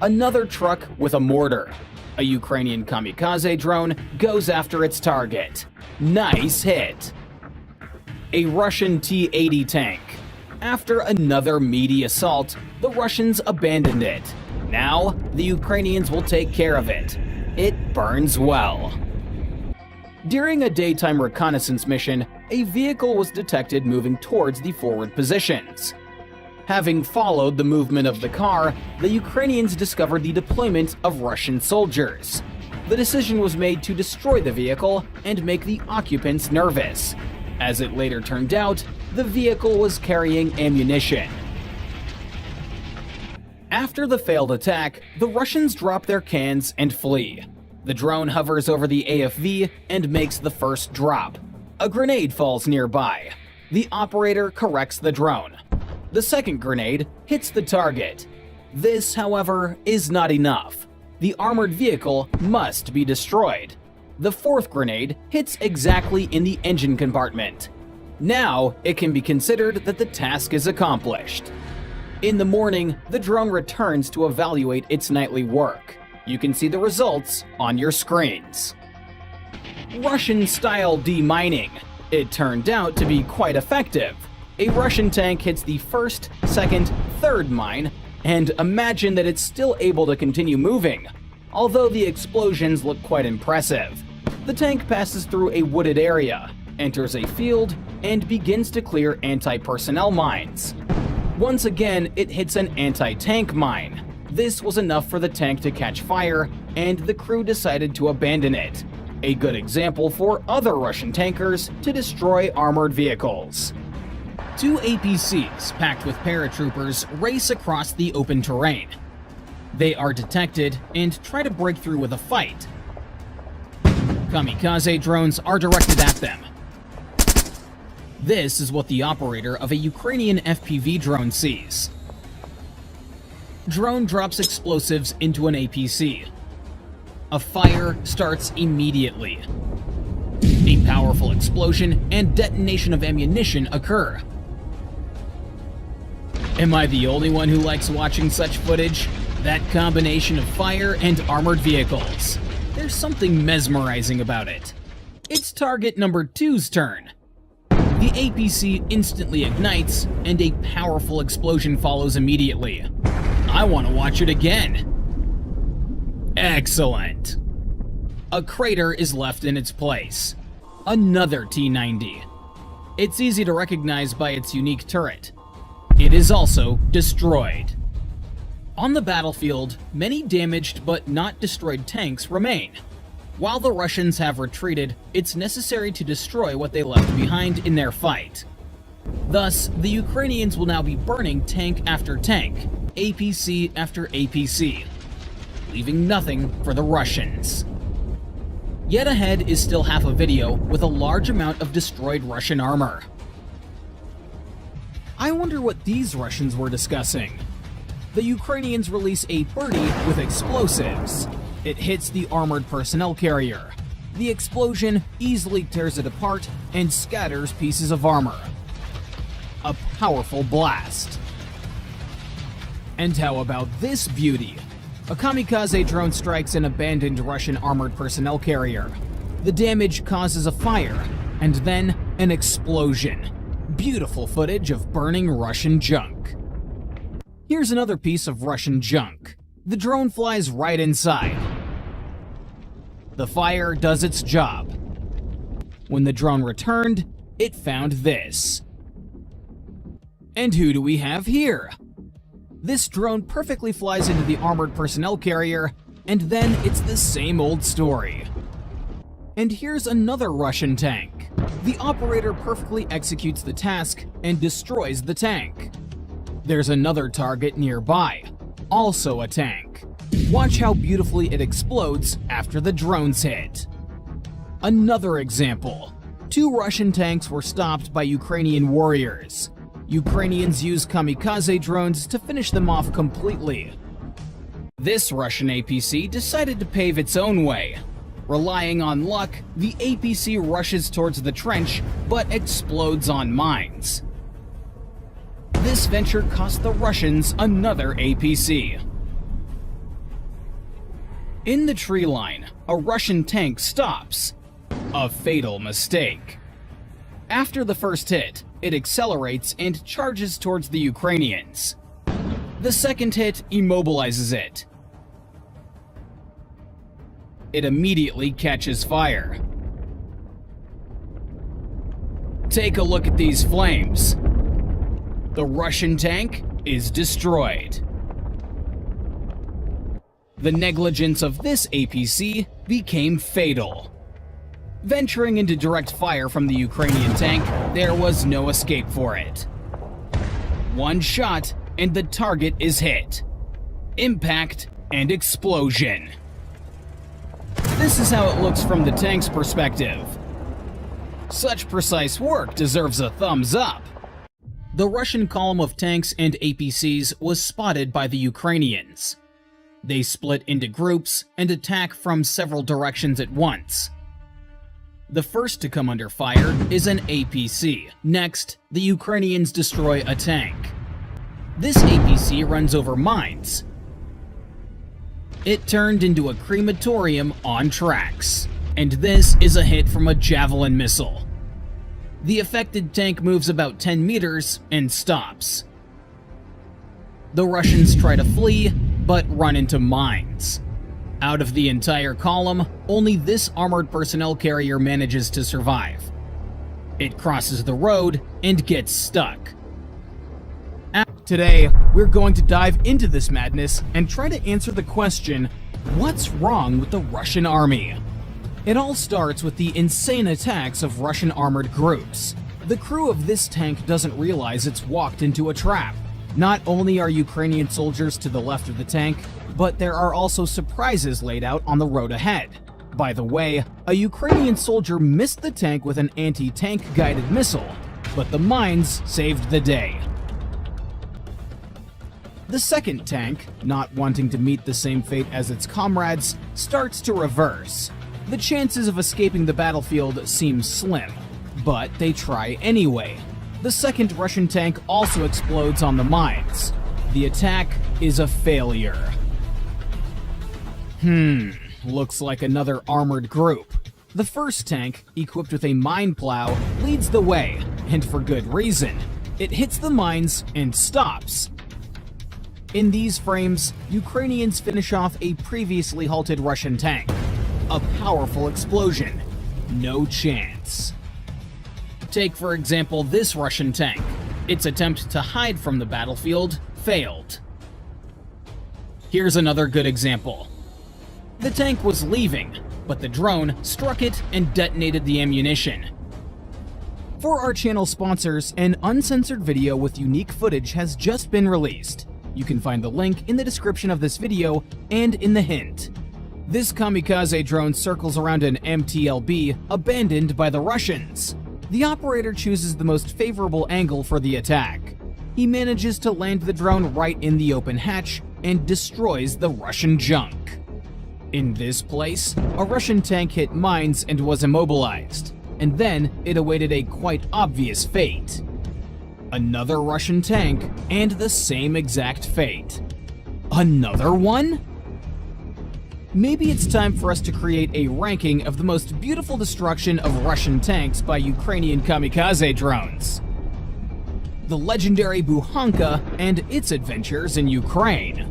Another truck with a mortar. A Ukrainian kamikaze drone goes after its target. Nice hit. A Russian T-80 tank. After another meaty assault, the Russians abandoned it. Now, the Ukrainians will take care of it. It burns well. During a daytime reconnaissance mission, a vehicle was detected moving towards the forward positions. Having followed the movement of the car, the Ukrainians discovered the deployment of Russian soldiers. The decision was made to destroy the vehicle and make the occupants nervous. As it later turned out, the vehicle was carrying ammunition. After the failed attack, the Russians drop their cans and flee. The drone hovers over the AFV and makes the first drop. A grenade falls nearby. The operator corrects the drone. The second grenade hits the target. This, however, is not enough. The armored vehicle must be destroyed. The fourth grenade hits exactly in the engine compartment. Now, it can be considered that the task is accomplished. In the morning, the drone returns to evaluate its nightly work. You can see the results on your screens. Russian-style demining. It turned out to be quite effective. A Russian tank hits the first, second, third mine, and imagine that it's still able to continue moving. Although the explosions look quite impressive. The tank passes through a wooded area, enters a field, and begins to clear anti-personnel mines. Once again, it hits an anti-tank mine. This was enough for the tank to catch fire, and the crew decided to abandon it. A good example for other Russian tankers to destroy armored vehicles. Two APCs packed with paratroopers race across the open terrain. They are detected and try to break through with a fight. Kamikaze drones are directed at them. This is what the operator of a Ukrainian FPV drone sees. Drone drops explosives into an APC. A fire starts immediately. A powerful explosion and detonation of ammunition occur. Am I the only one who likes watching such footage? That combination of fire and armored vehicles. There's something mesmerizing about it. It's target number 2's turn. The APC instantly ignites, and a powerful explosion follows immediately. I want to watch it again. Excellent. A crater is left in its place. Another T-90. It's easy to recognize by its unique turret. It is also destroyed. On the battlefield, many damaged but not destroyed tanks remain. While the Russians have retreated, it's necessary to destroy what they left behind in their fight. Thus, the Ukrainians will now be burning tank after tank, APC after APC, leaving nothing for the Russians. Yet ahead is still half a video with a large amount of destroyed Russian armor. I wonder what these Russians were discussing. The Ukrainians release a birdie with explosives. It hits the armored personnel carrier. The explosion easily tears it apart and scatters pieces of armor. A powerful blast. And how about this beauty? A kamikaze drone strikes an abandoned Russian armored personnel carrier. The damage causes a fire, and then an explosion. Beautiful footage of burning Russian junk. Here's another piece of Russian junk. The drone flies right inside. The fire does its job. When the drone returned, it found this. And who do we have here? This drone perfectly flies into the armored personnel carrier, and then it's the same old story. And here's another Russian tank. The operator perfectly executes the task and destroys the tank. There's another target nearby, also a tank. Watch how beautifully it explodes after the drone's hit. Another example. 2 Russian tanks were stopped by Ukrainian warriors. Ukrainians use kamikaze drones to finish them off completely. This Russian APC decided to pave its own way. Relying on luck, the APC rushes towards the trench but explodes on mines. This venture cost the Russians another APC. In the tree line, a Russian tank stops. A fatal mistake. After the first hit, it accelerates and charges towards the Ukrainians. The second hit immobilizes it. It immediately catches fire. Take a look at these flames. The Russian tank is destroyed. The negligence of this APC became fatal. Venturing into direct fire from the Ukrainian tank, there was no escape for it. One shot and the target is hit. Impact and explosion. This is how it looks from the tank's perspective. Such precise work deserves a thumbs up. The Russian column of tanks and APCs was spotted by the Ukrainians. They split into groups and attack from several directions at once. The first to come under fire is an APC. Next, the Ukrainians destroy a tank. This APC runs over mines. It turned into a crematorium on tracks. And this is a hit from a Javelin missile. The affected tank moves about 10 meters and stops. The Russians try to flee, but run into mines. Out of the entire column, only this armored personnel carrier manages to survive. It crosses the road and gets stuck. Today, we're going to dive into this madness and try to answer the question, what's wrong with the Russian army? It all starts with the insane attacks of Russian armored groups. The crew of this tank doesn't realize it's walked into a trap. Not only are Ukrainian soldiers to the left of the tank, but there are also surprises laid out on the road ahead. By the way, a Ukrainian soldier missed the tank with an anti-tank guided missile, but the mines saved the day. The second tank, not wanting to meet the same fate as its comrades, starts to reverse. The chances of escaping the battlefield seem slim, but they try anyway. The second Russian tank also explodes on the mines. The attack is a failure. Looks like another armored group. The first tank, equipped with a mine plow, leads the way, and for good reason. It hits the mines and stops. In these frames, Ukrainians finish off a previously halted Russian tank. A powerful explosion. No chance. Take, for example, this Russian tank. Its attempt to hide from the battlefield failed. Here's another good example. The tank was leaving, but the drone struck it and detonated the ammunition. For our channel sponsors, an uncensored video with unique footage has just been released. You can find the link in the description of this video and in the hint. This kamikaze drone circles around an MTLB abandoned by the Russians. The operator chooses the most favorable angle for the attack. He manages to land the drone right in the open hatch and destroys the Russian junk. In this place, a Russian tank hit mines and was immobilized, and then it awaited a quite obvious fate. Another Russian tank, and the same exact fate. Another one? Maybe it's time for us to create a ranking of the most beautiful destruction of Russian tanks by Ukrainian kamikaze drones. The legendary Bukhanka and its adventures in Ukraine.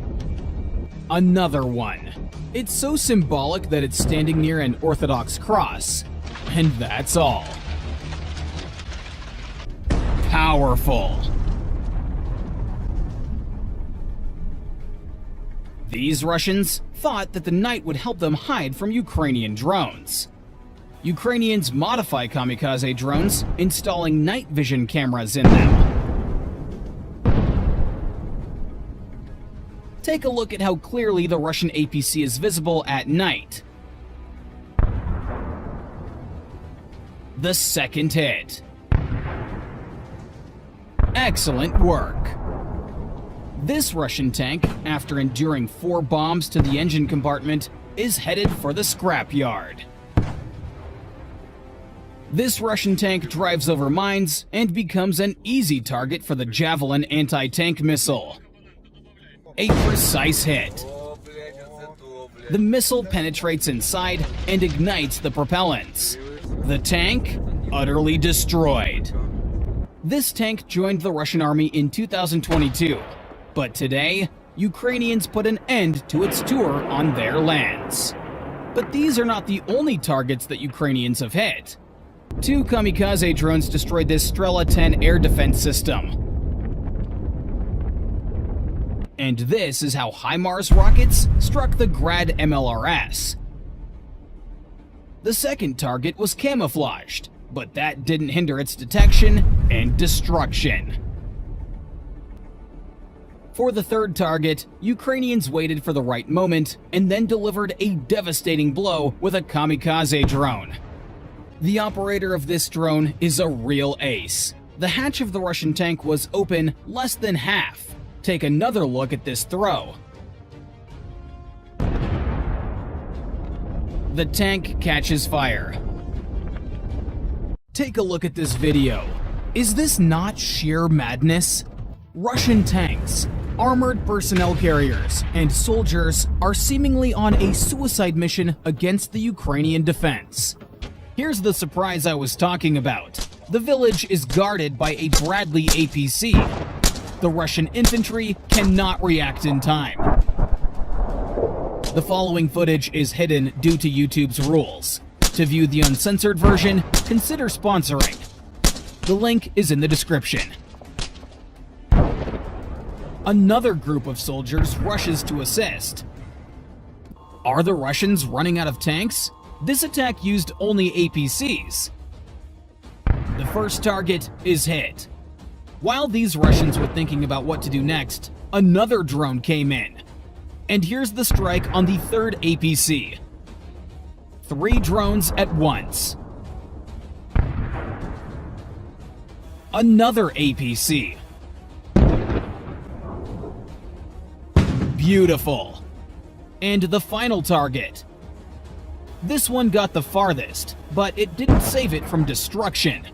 Another one. It's so symbolic that it's standing near an Orthodox cross. And that's all. Powerful. These Russians thought that the night would help them hide from Ukrainian drones. Ukrainians modify kamikaze drones, installing night vision cameras in them. Take a look at how clearly the Russian APC is visible at night. The second hit. Excellent work. This Russian tank, after enduring 4 bombs to the engine compartment, is headed for the scrapyard. This Russian tank drives over mines and becomes an easy target for the Javelin anti-tank missile. A precise hit. The missile penetrates inside and ignites the propellants. The tank, utterly destroyed. This tank joined the Russian army in 2022, but today, Ukrainians put an end to its tour on their lands. But these are not the only targets that Ukrainians have hit. 2 kamikaze drones destroyed this Strela 10 air defense system. And this is how HIMARS rockets struck the Grad MLRS. The second target was camouflaged, but that didn't hinder its detection and destruction. For the third target, Ukrainians waited for the right moment and then delivered a devastating blow with a kamikaze drone. The operator of this drone is a real ace. The hatch of the Russian tank was open less than half. Take another look at this throw. The tank catches fire. Take a look at this video. Is this not sheer madness? Russian tanks, armored personnel carriers, and soldiers are seemingly on a suicide mission against the Ukrainian defense. Here's the surprise I was talking about. The village is guarded by a Bradley APC. The Russian infantry cannot react in time. The following footage is hidden due to YouTube's rules. To view the uncensored version, consider sponsoring. The link is in the description. Another group of soldiers rushes to assist. Are the Russians running out of tanks? This attack used only APCs. The first target is hit. While these Russians were thinking about what to do next, another drone came in. And here's the strike on the third APC. 3 drones at once. Another APC. Beautiful. And the final target. This one got the farthest, but it didn't save it from destruction.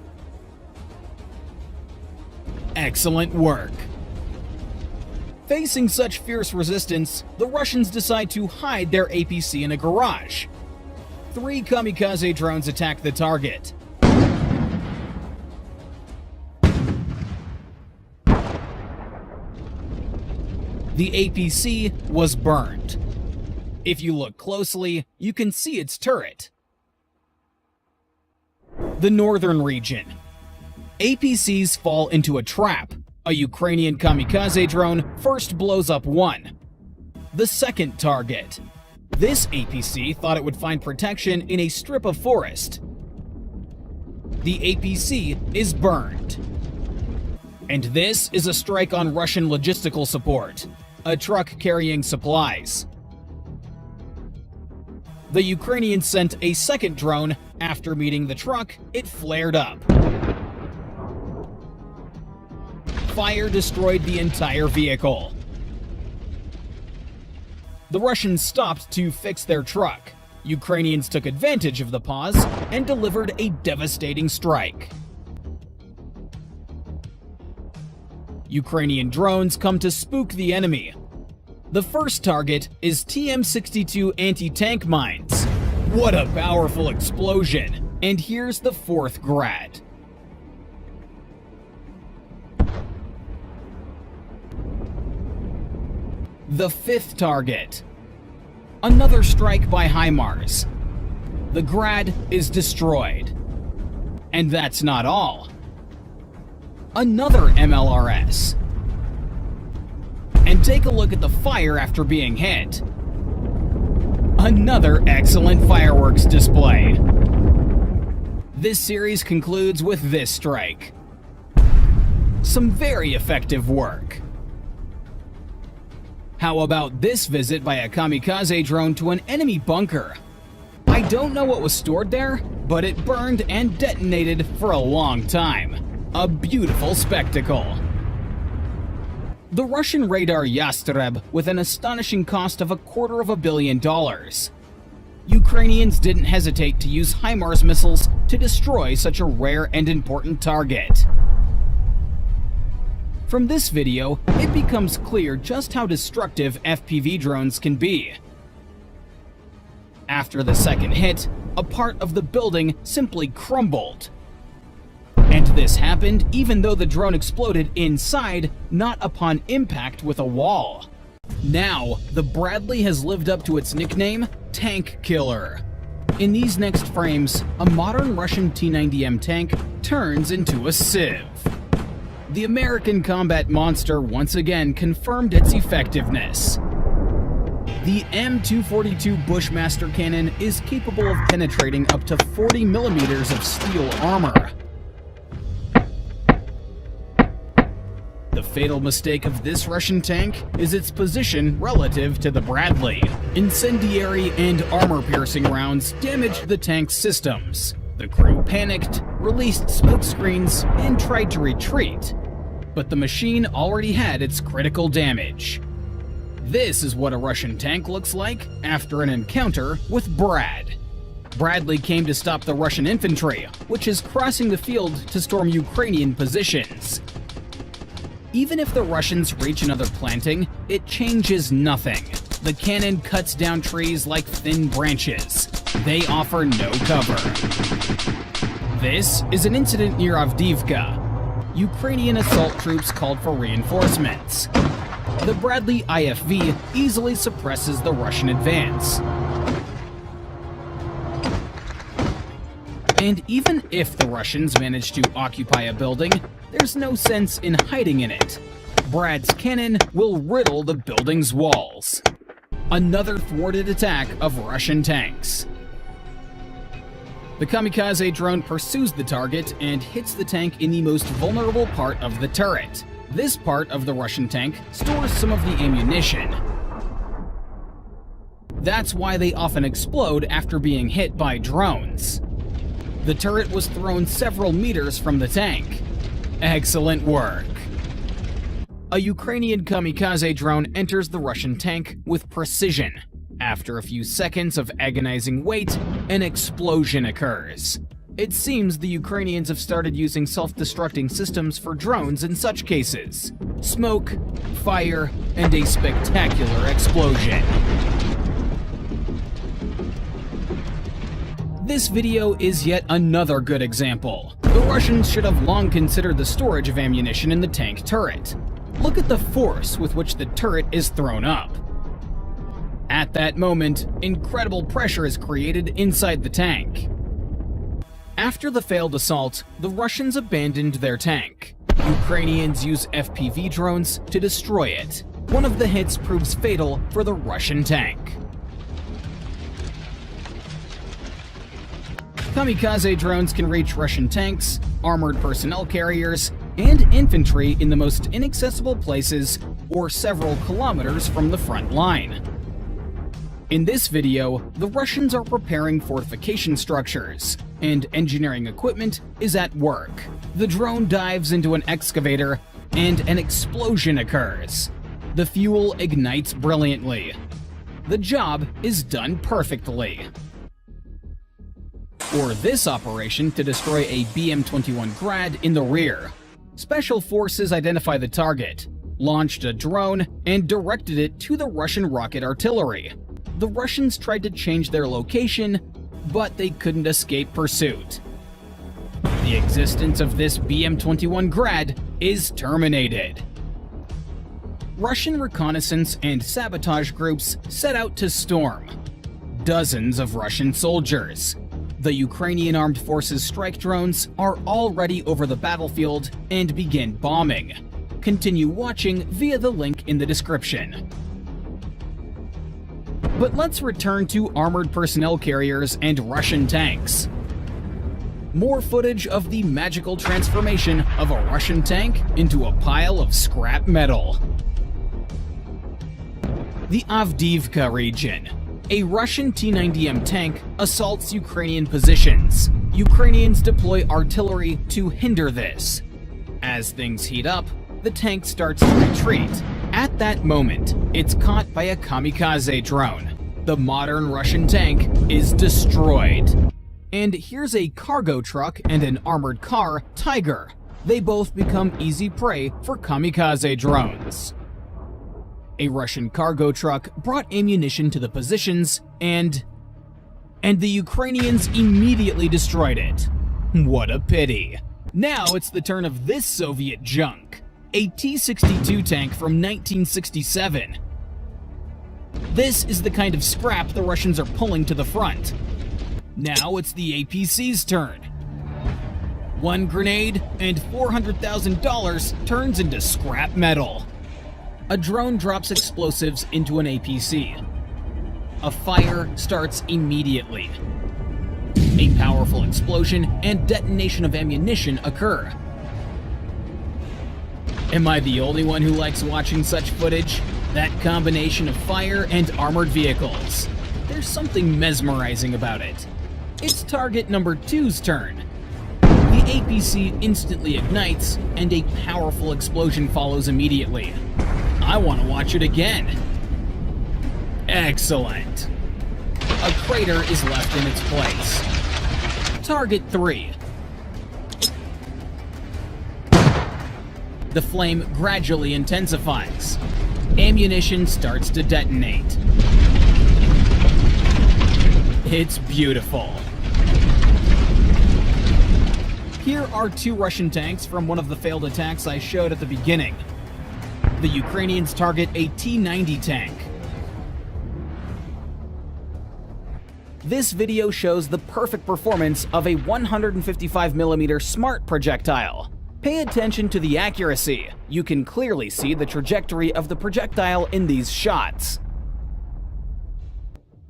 Excellent work. Facing such fierce resistance, the Russians decide to hide their APC in a garage. 3 kamikaze drones attack the target. The APC was burned. If you look closely, you can see its turret. The northern region. APCs fall into a trap. A Ukrainian kamikaze drone first blows up one. The second target. This APC thought it would find protection in a strip of forest. The APC is burned. And this is a strike on Russian logistical support. A truck carrying supplies. The Ukrainians sent a second drone. After meeting the truck, it flared up. Fire destroyed the entire vehicle. The Russians stopped to fix their truck. Ukrainians took advantage of the pause and delivered a devastating strike. Ukrainian drones come to spook the enemy. The first target is TM62 anti-tank mines. What a powerful explosion! And here's the fourth grad. The fifth target. Another strike by HIMARS. The grad is destroyed. And that's not all. Another MLRS. And take a look at the fire after being hit. Another excellent fireworks display. This series concludes with this strike. Some very effective work. How about this visit by a kamikaze drone to an enemy bunker? I don't know what was stored there, but it burned and detonated for a long time. A beautiful spectacle. The Russian radar Yastreb with an astonishing cost of $250 million. Ukrainians didn't hesitate to use HIMARS missiles to destroy such a rare and important target. From this video, it becomes clear just how destructive FPV drones can be. After the second hit, a part of the building simply crumbled. And this happened even though the drone exploded inside, not upon impact with a wall. Now, the Bradley has lived up to its nickname, Tank Killer. In these next frames, a modern Russian T-90M tank turns into a sieve. The American combat monster once again confirmed its effectiveness. The M242 Bushmaster cannon is capable of penetrating up to 40 millimeters of steel armor. The fatal mistake of this Russian tank is its position relative to the Bradley. Incendiary and armor-piercing rounds damaged the tank's systems. The crew panicked, released smoke screens, and tried to retreat. But the machine already had its critical damage. This is what a Russian tank looks like after an encounter with Brad. Bradley came to stop the Russian infantry, which is crossing the field to storm Ukrainian positions. Even if the Russians reach another planting, it changes nothing. The cannon cuts down trees like thin branches. They offer no cover. This is an incident near Avdiivka. Ukrainian assault troops called for reinforcements. The Bradley IFV easily suppresses the Russian advance. And even if the Russians manage to occupy a building, there's no sense in hiding in it. Brad's cannon will riddle the building's walls. Another thwarted attack of Russian tanks. The kamikaze drone pursues the target and hits the tank in the most vulnerable part of the turret. This part of the Russian tank stores some of the ammunition. That's why they often explode after being hit by drones. The turret was thrown several meters from the tank. Excellent work. A Ukrainian kamikaze drone enters the Russian tank with precision. After a few seconds of agonizing wait, an explosion occurs. It seems the Ukrainians have started using self-destructing systems for drones in such cases. Smoke, fire, and a spectacular explosion. This video is yet another good example. The Russians should have long considered the storage of ammunition in the tank turret. Look at the force with which the turret is thrown up. At that moment, incredible pressure is created inside the tank. After the failed assault, the Russians abandoned their tank. Ukrainians use FPV drones to destroy it. One of the hits proves fatal for the Russian tank. Kamikaze drones can reach Russian tanks, armored personnel carriers, and infantry in the most inaccessible places or several kilometers from the front line. In this video, the Russians are preparing fortification structures, and engineering equipment is at work. The drone dives into an excavator, and an explosion occurs. The fuel ignites brilliantly. The job is done perfectly. Or this operation to destroy a BM-21 Grad in the rear. Special forces identify the target. launched a drone, and directed it to the Russian rocket artillery. The Russians tried to change their location, but they couldn't escape pursuit. The existence of this BM-21 Grad is terminated. Russian reconnaissance and sabotage groups set out to storm. Dozens of Russian soldiers. The Ukrainian Armed Forces strike drones are already over the battlefield and begin bombing. Continue watching via the link in the description. But let's return to armored personnel carriers and Russian tanks. More footage of the magical transformation of a Russian tank into a pile of scrap metal. The Avdiivka region. A Russian T-90M tank assaults Ukrainian positions. Ukrainians deploy artillery to hinder this. As things heat up, the tank starts to retreat. At that moment, it's caught by a kamikaze drone. The modern Russian tank is destroyed. And here's a cargo truck and an armored car, Tiger. They both become easy prey for kamikaze drones. A Russian cargo truck brought ammunition to the positions, and the Ukrainians immediately destroyed it. What a pity. Now it's the turn of this Soviet junk, a T-62 tank from 1967. This is the kind of scrap the Russians are pulling to the front. Now it's the APC's turn. One grenade and $400,000 turns into scrap metal. A drone drops explosives into an APC. A fire starts immediately. A powerful explosion and detonation of ammunition occur. Am I the only one who likes watching such footage? That combination of fire and armored vehicles. There's something mesmerizing about it. It's target number 2's turn. The APC instantly ignites, and a powerful explosion follows immediately. I want to watch it again. Excellent. A crater is left in its place. Target 3. The flame gradually intensifies. Ammunition starts to detonate. It's beautiful. Here are 2 Russian tanks from one of the failed attacks I showed at the beginning. The Ukrainians target a T-90 tank. This video shows the perfect performance of a 155mm SMART projectile. Pay attention to the accuracy. You can clearly see the trajectory of the projectile in these shots.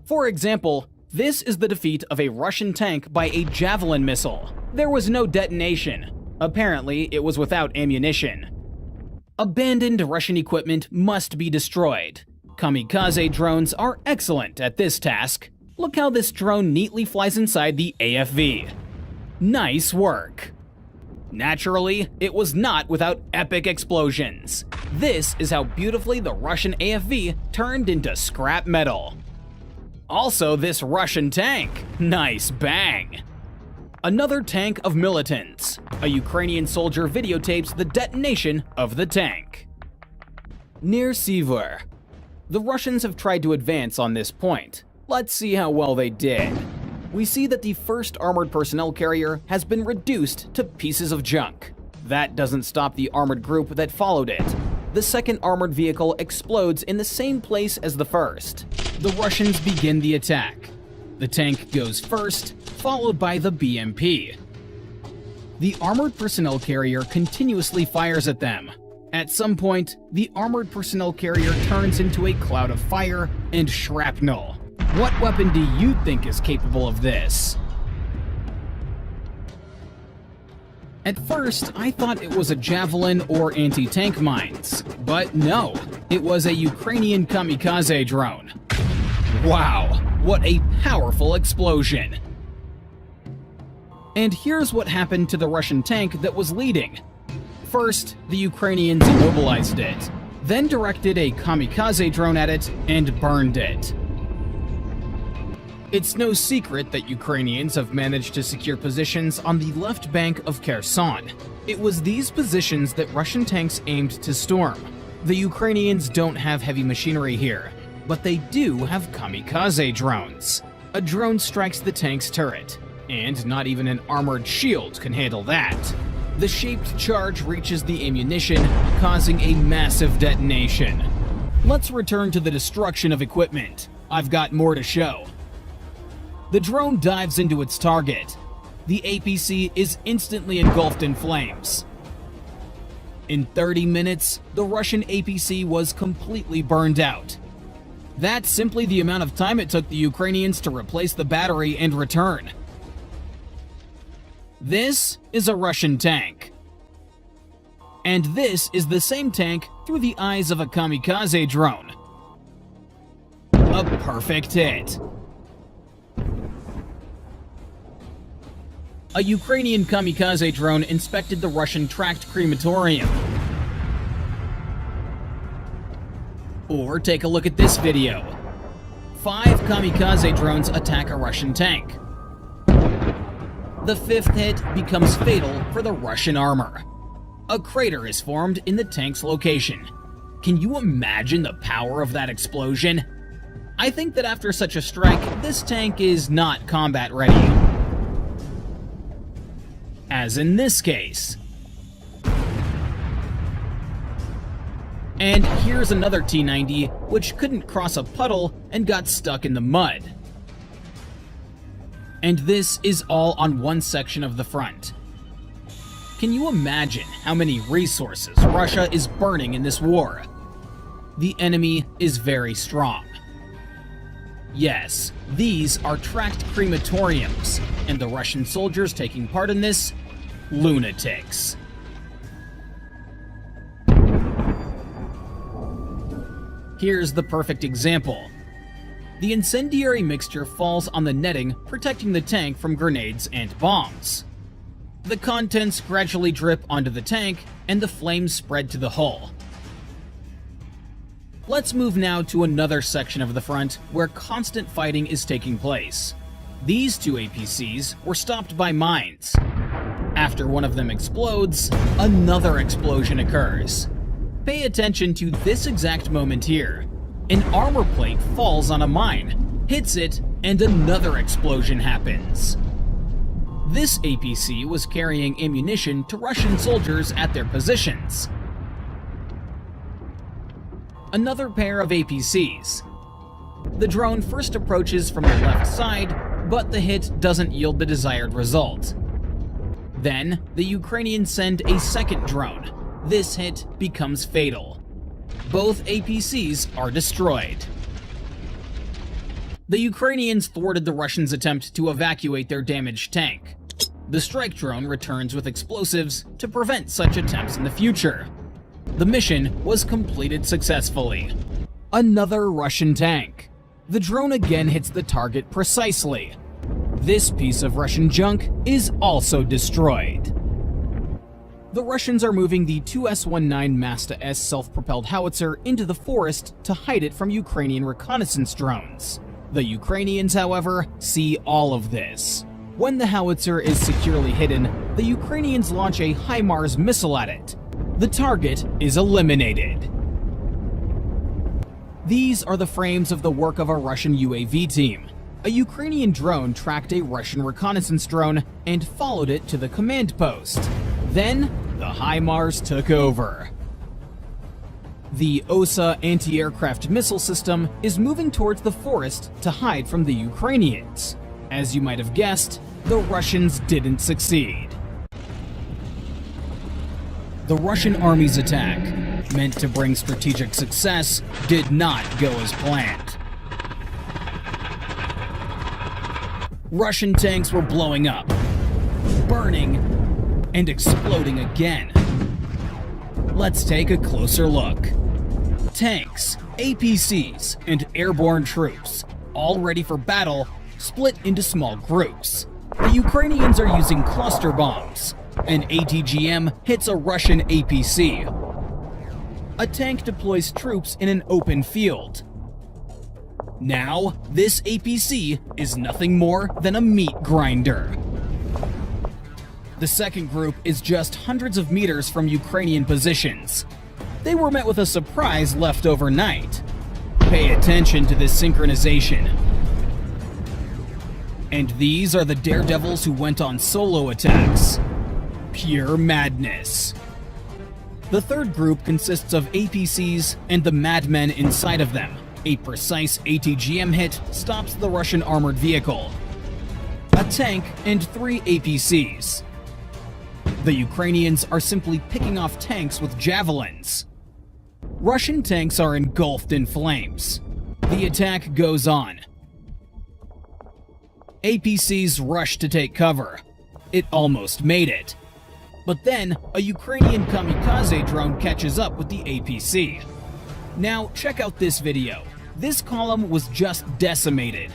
For example, this is the defeat of a Russian tank by a Javelin missile. There was no detonation. Apparently, it was without ammunition. Abandoned Russian equipment must be destroyed. Kamikaze drones are excellent at this task. Look how this drone neatly flies inside the AFV. Nice work. Naturally, it was not without epic explosions. This is how beautifully the Russian AFV turned into scrap metal. Also, this Russian tank. Nice bang. Another tank of militants. A Ukrainian soldier videotapes the detonation of the tank. Near Sivur. The Russians have tried to advance on this point. Let's see how well they did. We see that the first armored personnel carrier has been reduced to pieces of junk. That doesn't stop the armored group that followed it. The second armored vehicle explodes in the same place as the first. The Russians begin the attack. The tank goes first, followed by the BMP. The armored personnel carrier continuously fires at them. At some point, the armored personnel carrier turns into a cloud of fire and shrapnel. What weapon do you think is capable of this? At first, I thought it was a Javelin or anti-tank mines, but no, it was a Ukrainian kamikaze drone. Wow, what a powerful explosion! And here's what happened to the Russian tank that was leading. First, the Ukrainians immobilized it, then directed a kamikaze drone at it and burned it. It's no secret that Ukrainians have managed to secure positions on the left bank of Kherson. It was these positions that Russian tanks aimed to storm. The Ukrainians don't have heavy machinery here, but they do have kamikaze drones. A drone strikes the tank's turret, and not even an armored shield can handle that. The shaped charge reaches the ammunition, causing a massive detonation. Let's return to the destruction of equipment. I've got more to show. The drone dives into its target. The APC is instantly engulfed in flames. In 30 minutes, the Russian APC was completely burned out. That's simply the amount of time it took the Ukrainians to replace the battery and return. This is a Russian tank. And this is the same tank through the eyes of a kamikaze drone. A perfect hit. A Ukrainian kamikaze drone inspected the Russian tracked crematorium. Or take a look at this video. 5 kamikaze drones attack a Russian tank. The 5th hit becomes fatal for the Russian armor. A crater is formed in the tank's location. Can you imagine the power of that explosion? I think that after such a strike, this tank is not combat ready. As in this case. And here's another T-90, which couldn't cross a puddle and got stuck in the mud. And this is all on one section of the front. Can you imagine how many resources Russia is burning in this war? The enemy is very strong. Yes, these are tracked crematoriums, and the Russian soldiers taking part in this, lunatics. Here's the perfect example. The incendiary mixture falls on the netting protecting the tank from grenades and bombs. The contents gradually drip onto the tank, and the flames spread to the hull. Let's move now to another section of the front where constant fighting is taking place. These 2 APCs were stopped by mines. After one of them explodes, another explosion occurs. Pay attention to this exact moment here. An armor plate falls on a mine, hits it, and another explosion happens. This APC was carrying ammunition to Russian soldiers at their positions. Another pair of APCs. The drone first approaches from the left side, but the hit doesn't yield the desired result. Then, the Ukrainians send a second drone. This hit becomes fatal. Both APCs are destroyed. The Ukrainians thwarted the Russians' attempt to evacuate their damaged tank. The strike drone returns with explosives to prevent such attempts in the future. The mission was completed successfully. Another Russian tank. The drone again hits the target precisely. This piece of Russian junk is also destroyed. The Russians are moving the 2S-19 Masta-S self-propelled howitzer into the forest to hide it from Ukrainian reconnaissance drones. The Ukrainians, however, see all of this. When the howitzer is securely hidden, the Ukrainians launch a HIMARS missile at it. The target is eliminated. These are the frames of the work of a Russian UAV team. A Ukrainian drone tracked a Russian reconnaissance drone and followed it to the command post. Then, the HIMARS took over. The OSA anti-aircraft missile system is moving towards the forest to hide from the Ukrainians. As you might have guessed, the Russians didn't succeed. The Russian army's attack, meant to bring strategic success, did not go as planned. Russian tanks were blowing up, burning, and exploding again. Let's take a closer look. Tanks, APCs, and airborne troops, all ready for battle, split into small groups. The Ukrainians are using cluster bombs. An ATGM hits a Russian APC. A tank deploys troops in an open field. Now, this APC is nothing more than a meat grinder. The second group is just hundreds of meters from Ukrainian positions. they were met with a surprise left overnight. Pay attention to this synchronization. And these are the daredevils who went on solo attacks. Pure madness. The third group consists of APCs and the madmen inside of them. A precise ATGM hit stops the Russian armored vehicle, a tank, and 3 APCs. The Ukrainians are simply picking off tanks with javelins. Russian tanks are engulfed in flames. The attack goes on. APCs rush to take cover. It almost made it. But then, a Ukrainian kamikaze drone catches up with the APC. Now, check out this video. This column was just decimated.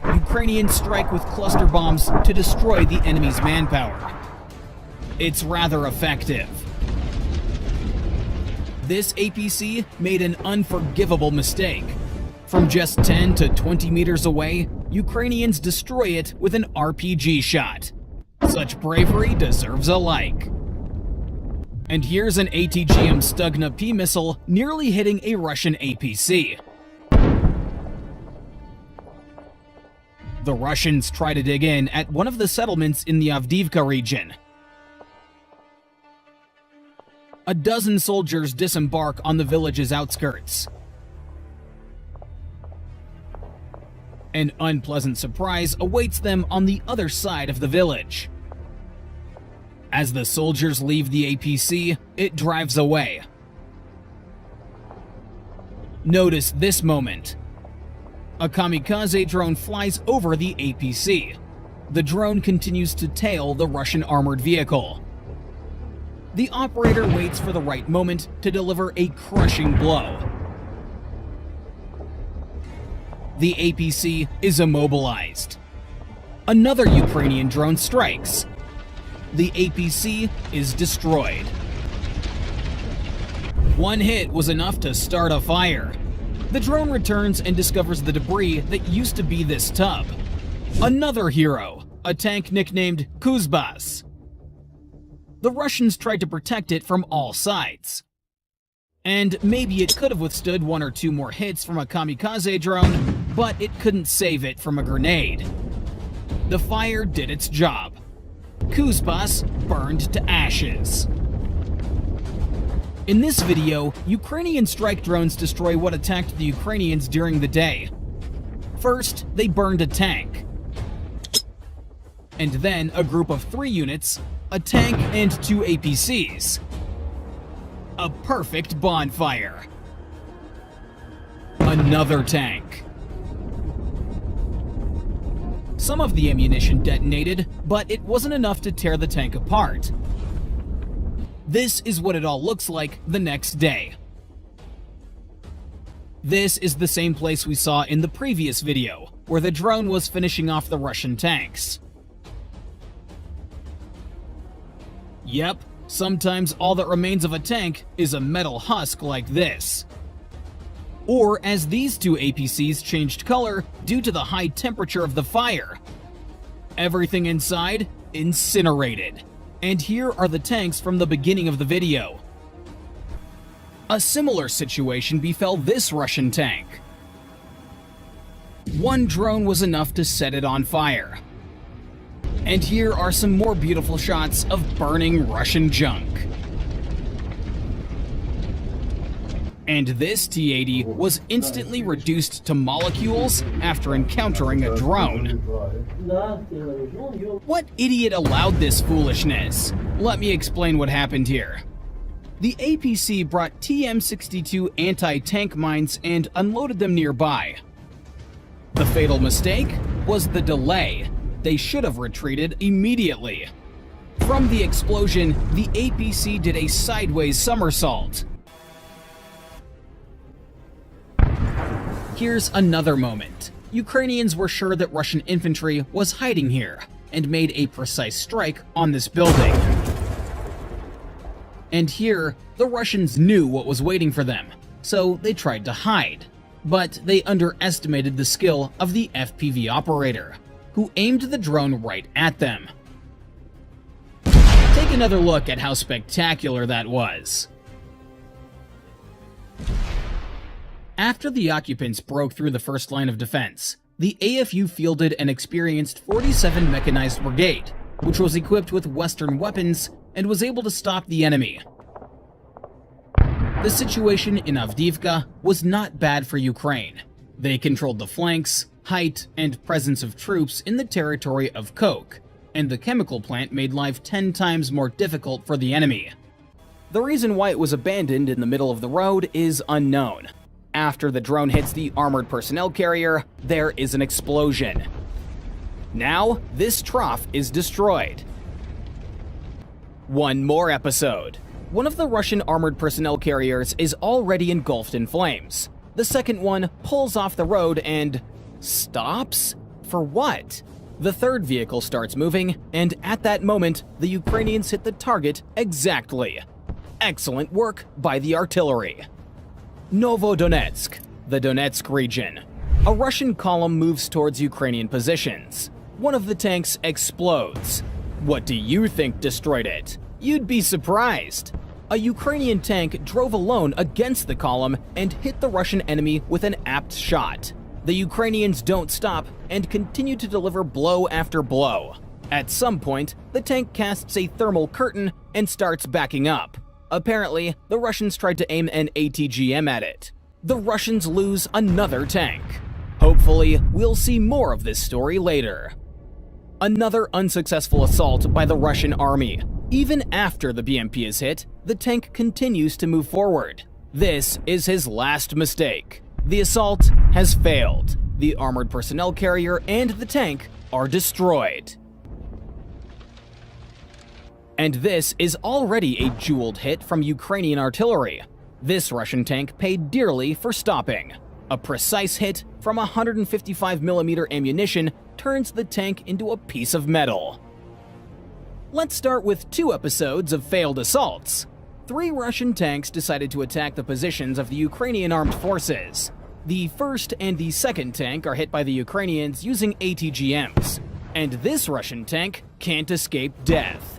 Ukrainians strike with cluster bombs to destroy the enemy's manpower. It's rather effective. This APC made an unforgivable mistake. From just 10 to 20 meters away, Ukrainians destroy it with an RPG shot. Such bravery deserves a like. And here's an ATGM Stugna P missile nearly hitting a Russian APC. The Russians try to dig in at one of the settlements in the Avdiivka region. A dozen soldiers disembark on the village's outskirts. An unpleasant surprise awaits them on the other side of the village. As the soldiers leave the APC, it drives away. Notice this moment. A kamikaze drone flies over the APC. The drone continues to tail the Russian armored vehicle. The operator waits for the right moment to deliver a crushing blow. The APC is immobilized. Another Ukrainian drone strikes. The APC is destroyed. One hit was enough to start a fire. The drone returns and discovers the debris that used to be this tub. Another hero, a tank nicknamed Kuzbas. The Russians tried to protect it from all sides. And maybe it could have withstood 1 or 2 more hits from a kamikaze drone, but it couldn't save it from a grenade. The fire did its job. Kuzbas burned to ashes. In this video, Ukrainian strike drones destroy what attacked the Ukrainians during the day. First, they burned a tank. And then a group of 3 units, a tank and 2 APCs. A perfect bonfire. Another tank. Some of the ammunition detonated, but it wasn't enough to tear the tank apart. This is what it all looks like the next day. This is the same place we saw in the previous video, where the drone was finishing off the Russian tanks. Yep, sometimes all that remains of a tank is a metal husk like this. Or as these 2 APCs changed color due to the high temperature of the fire. Everything inside incinerated. And here are the tanks from the beginning of the video. A similar situation befell this Russian tank. One drone was enough to set it on fire. And here are some more beautiful shots of burning Russian junk. And this T-80 was instantly reduced to molecules after encountering a drone. What idiot allowed this foolishness? Let me explain what happened here. The APC brought TM-62 anti-tank mines and unloaded them nearby. The fatal mistake was the delay. They should have retreated immediately. From the explosion, the APC did a sideways somersault. Here's another moment. Ukrainians were sure that Russian infantry was hiding here and made a precise strike on this building. And here, the Russians knew what was waiting for them, so they tried to hide. But they underestimated the skill of the FPV operator, who aimed the drone right at them. Take another look at how spectacular that was. After the occupants broke through the first line of defense, the AFU fielded an experienced 47 Mechanized Brigade, which was equipped with Western weapons and was able to stop the enemy. The situation in Avdiivka was not bad for Ukraine. They controlled the flanks, height, and presence of troops in the territory of Koch, and the chemical plant made life 10 times more difficult for the enemy. The reason why it was abandoned in the middle of the road is unknown. After the drone hits the armored personnel carrier, there is an explosion. Now, this trough is destroyed. One more episode. One of the Russian armored personnel carriers is already engulfed in flames. The second one pulls off the road and stops? For what? The third vehicle starts moving, and at that moment, the Ukrainians hit the target exactly. Excellent work by the artillery. Novodonetsk, the Donetsk region. A Russian column moves towards Ukrainian positions. One of the tanks explodes. What do you think destroyed it? You'd be surprised. A Ukrainian tank drove alone against the column and hit the Russian enemy with an apt shot. The Ukrainians don't stop and continue to deliver blow after blow. At some point, the tank casts a thermal curtain and starts backing up. Apparently, the Russians tried to aim an ATGM at it. The Russians lose another tank. Hopefully, we'll see more of this story later. Another unsuccessful assault by the Russian army. Even after the BMP is hit, the tank continues to move forward. This is his last mistake. The assault has failed. The armored personnel carrier and the tank are destroyed. And this is already a jeweled hit from Ukrainian artillery. This Russian tank paid dearly for stopping. A precise hit from 155mm ammunition turns the tank into a piece of metal. Let's start with 2 episodes of failed assaults. 3 Russian tanks decided to attack the positions of the Ukrainian armed forces. The first and the second tank are hit by the Ukrainians using ATGMs, and this Russian tank can't escape death.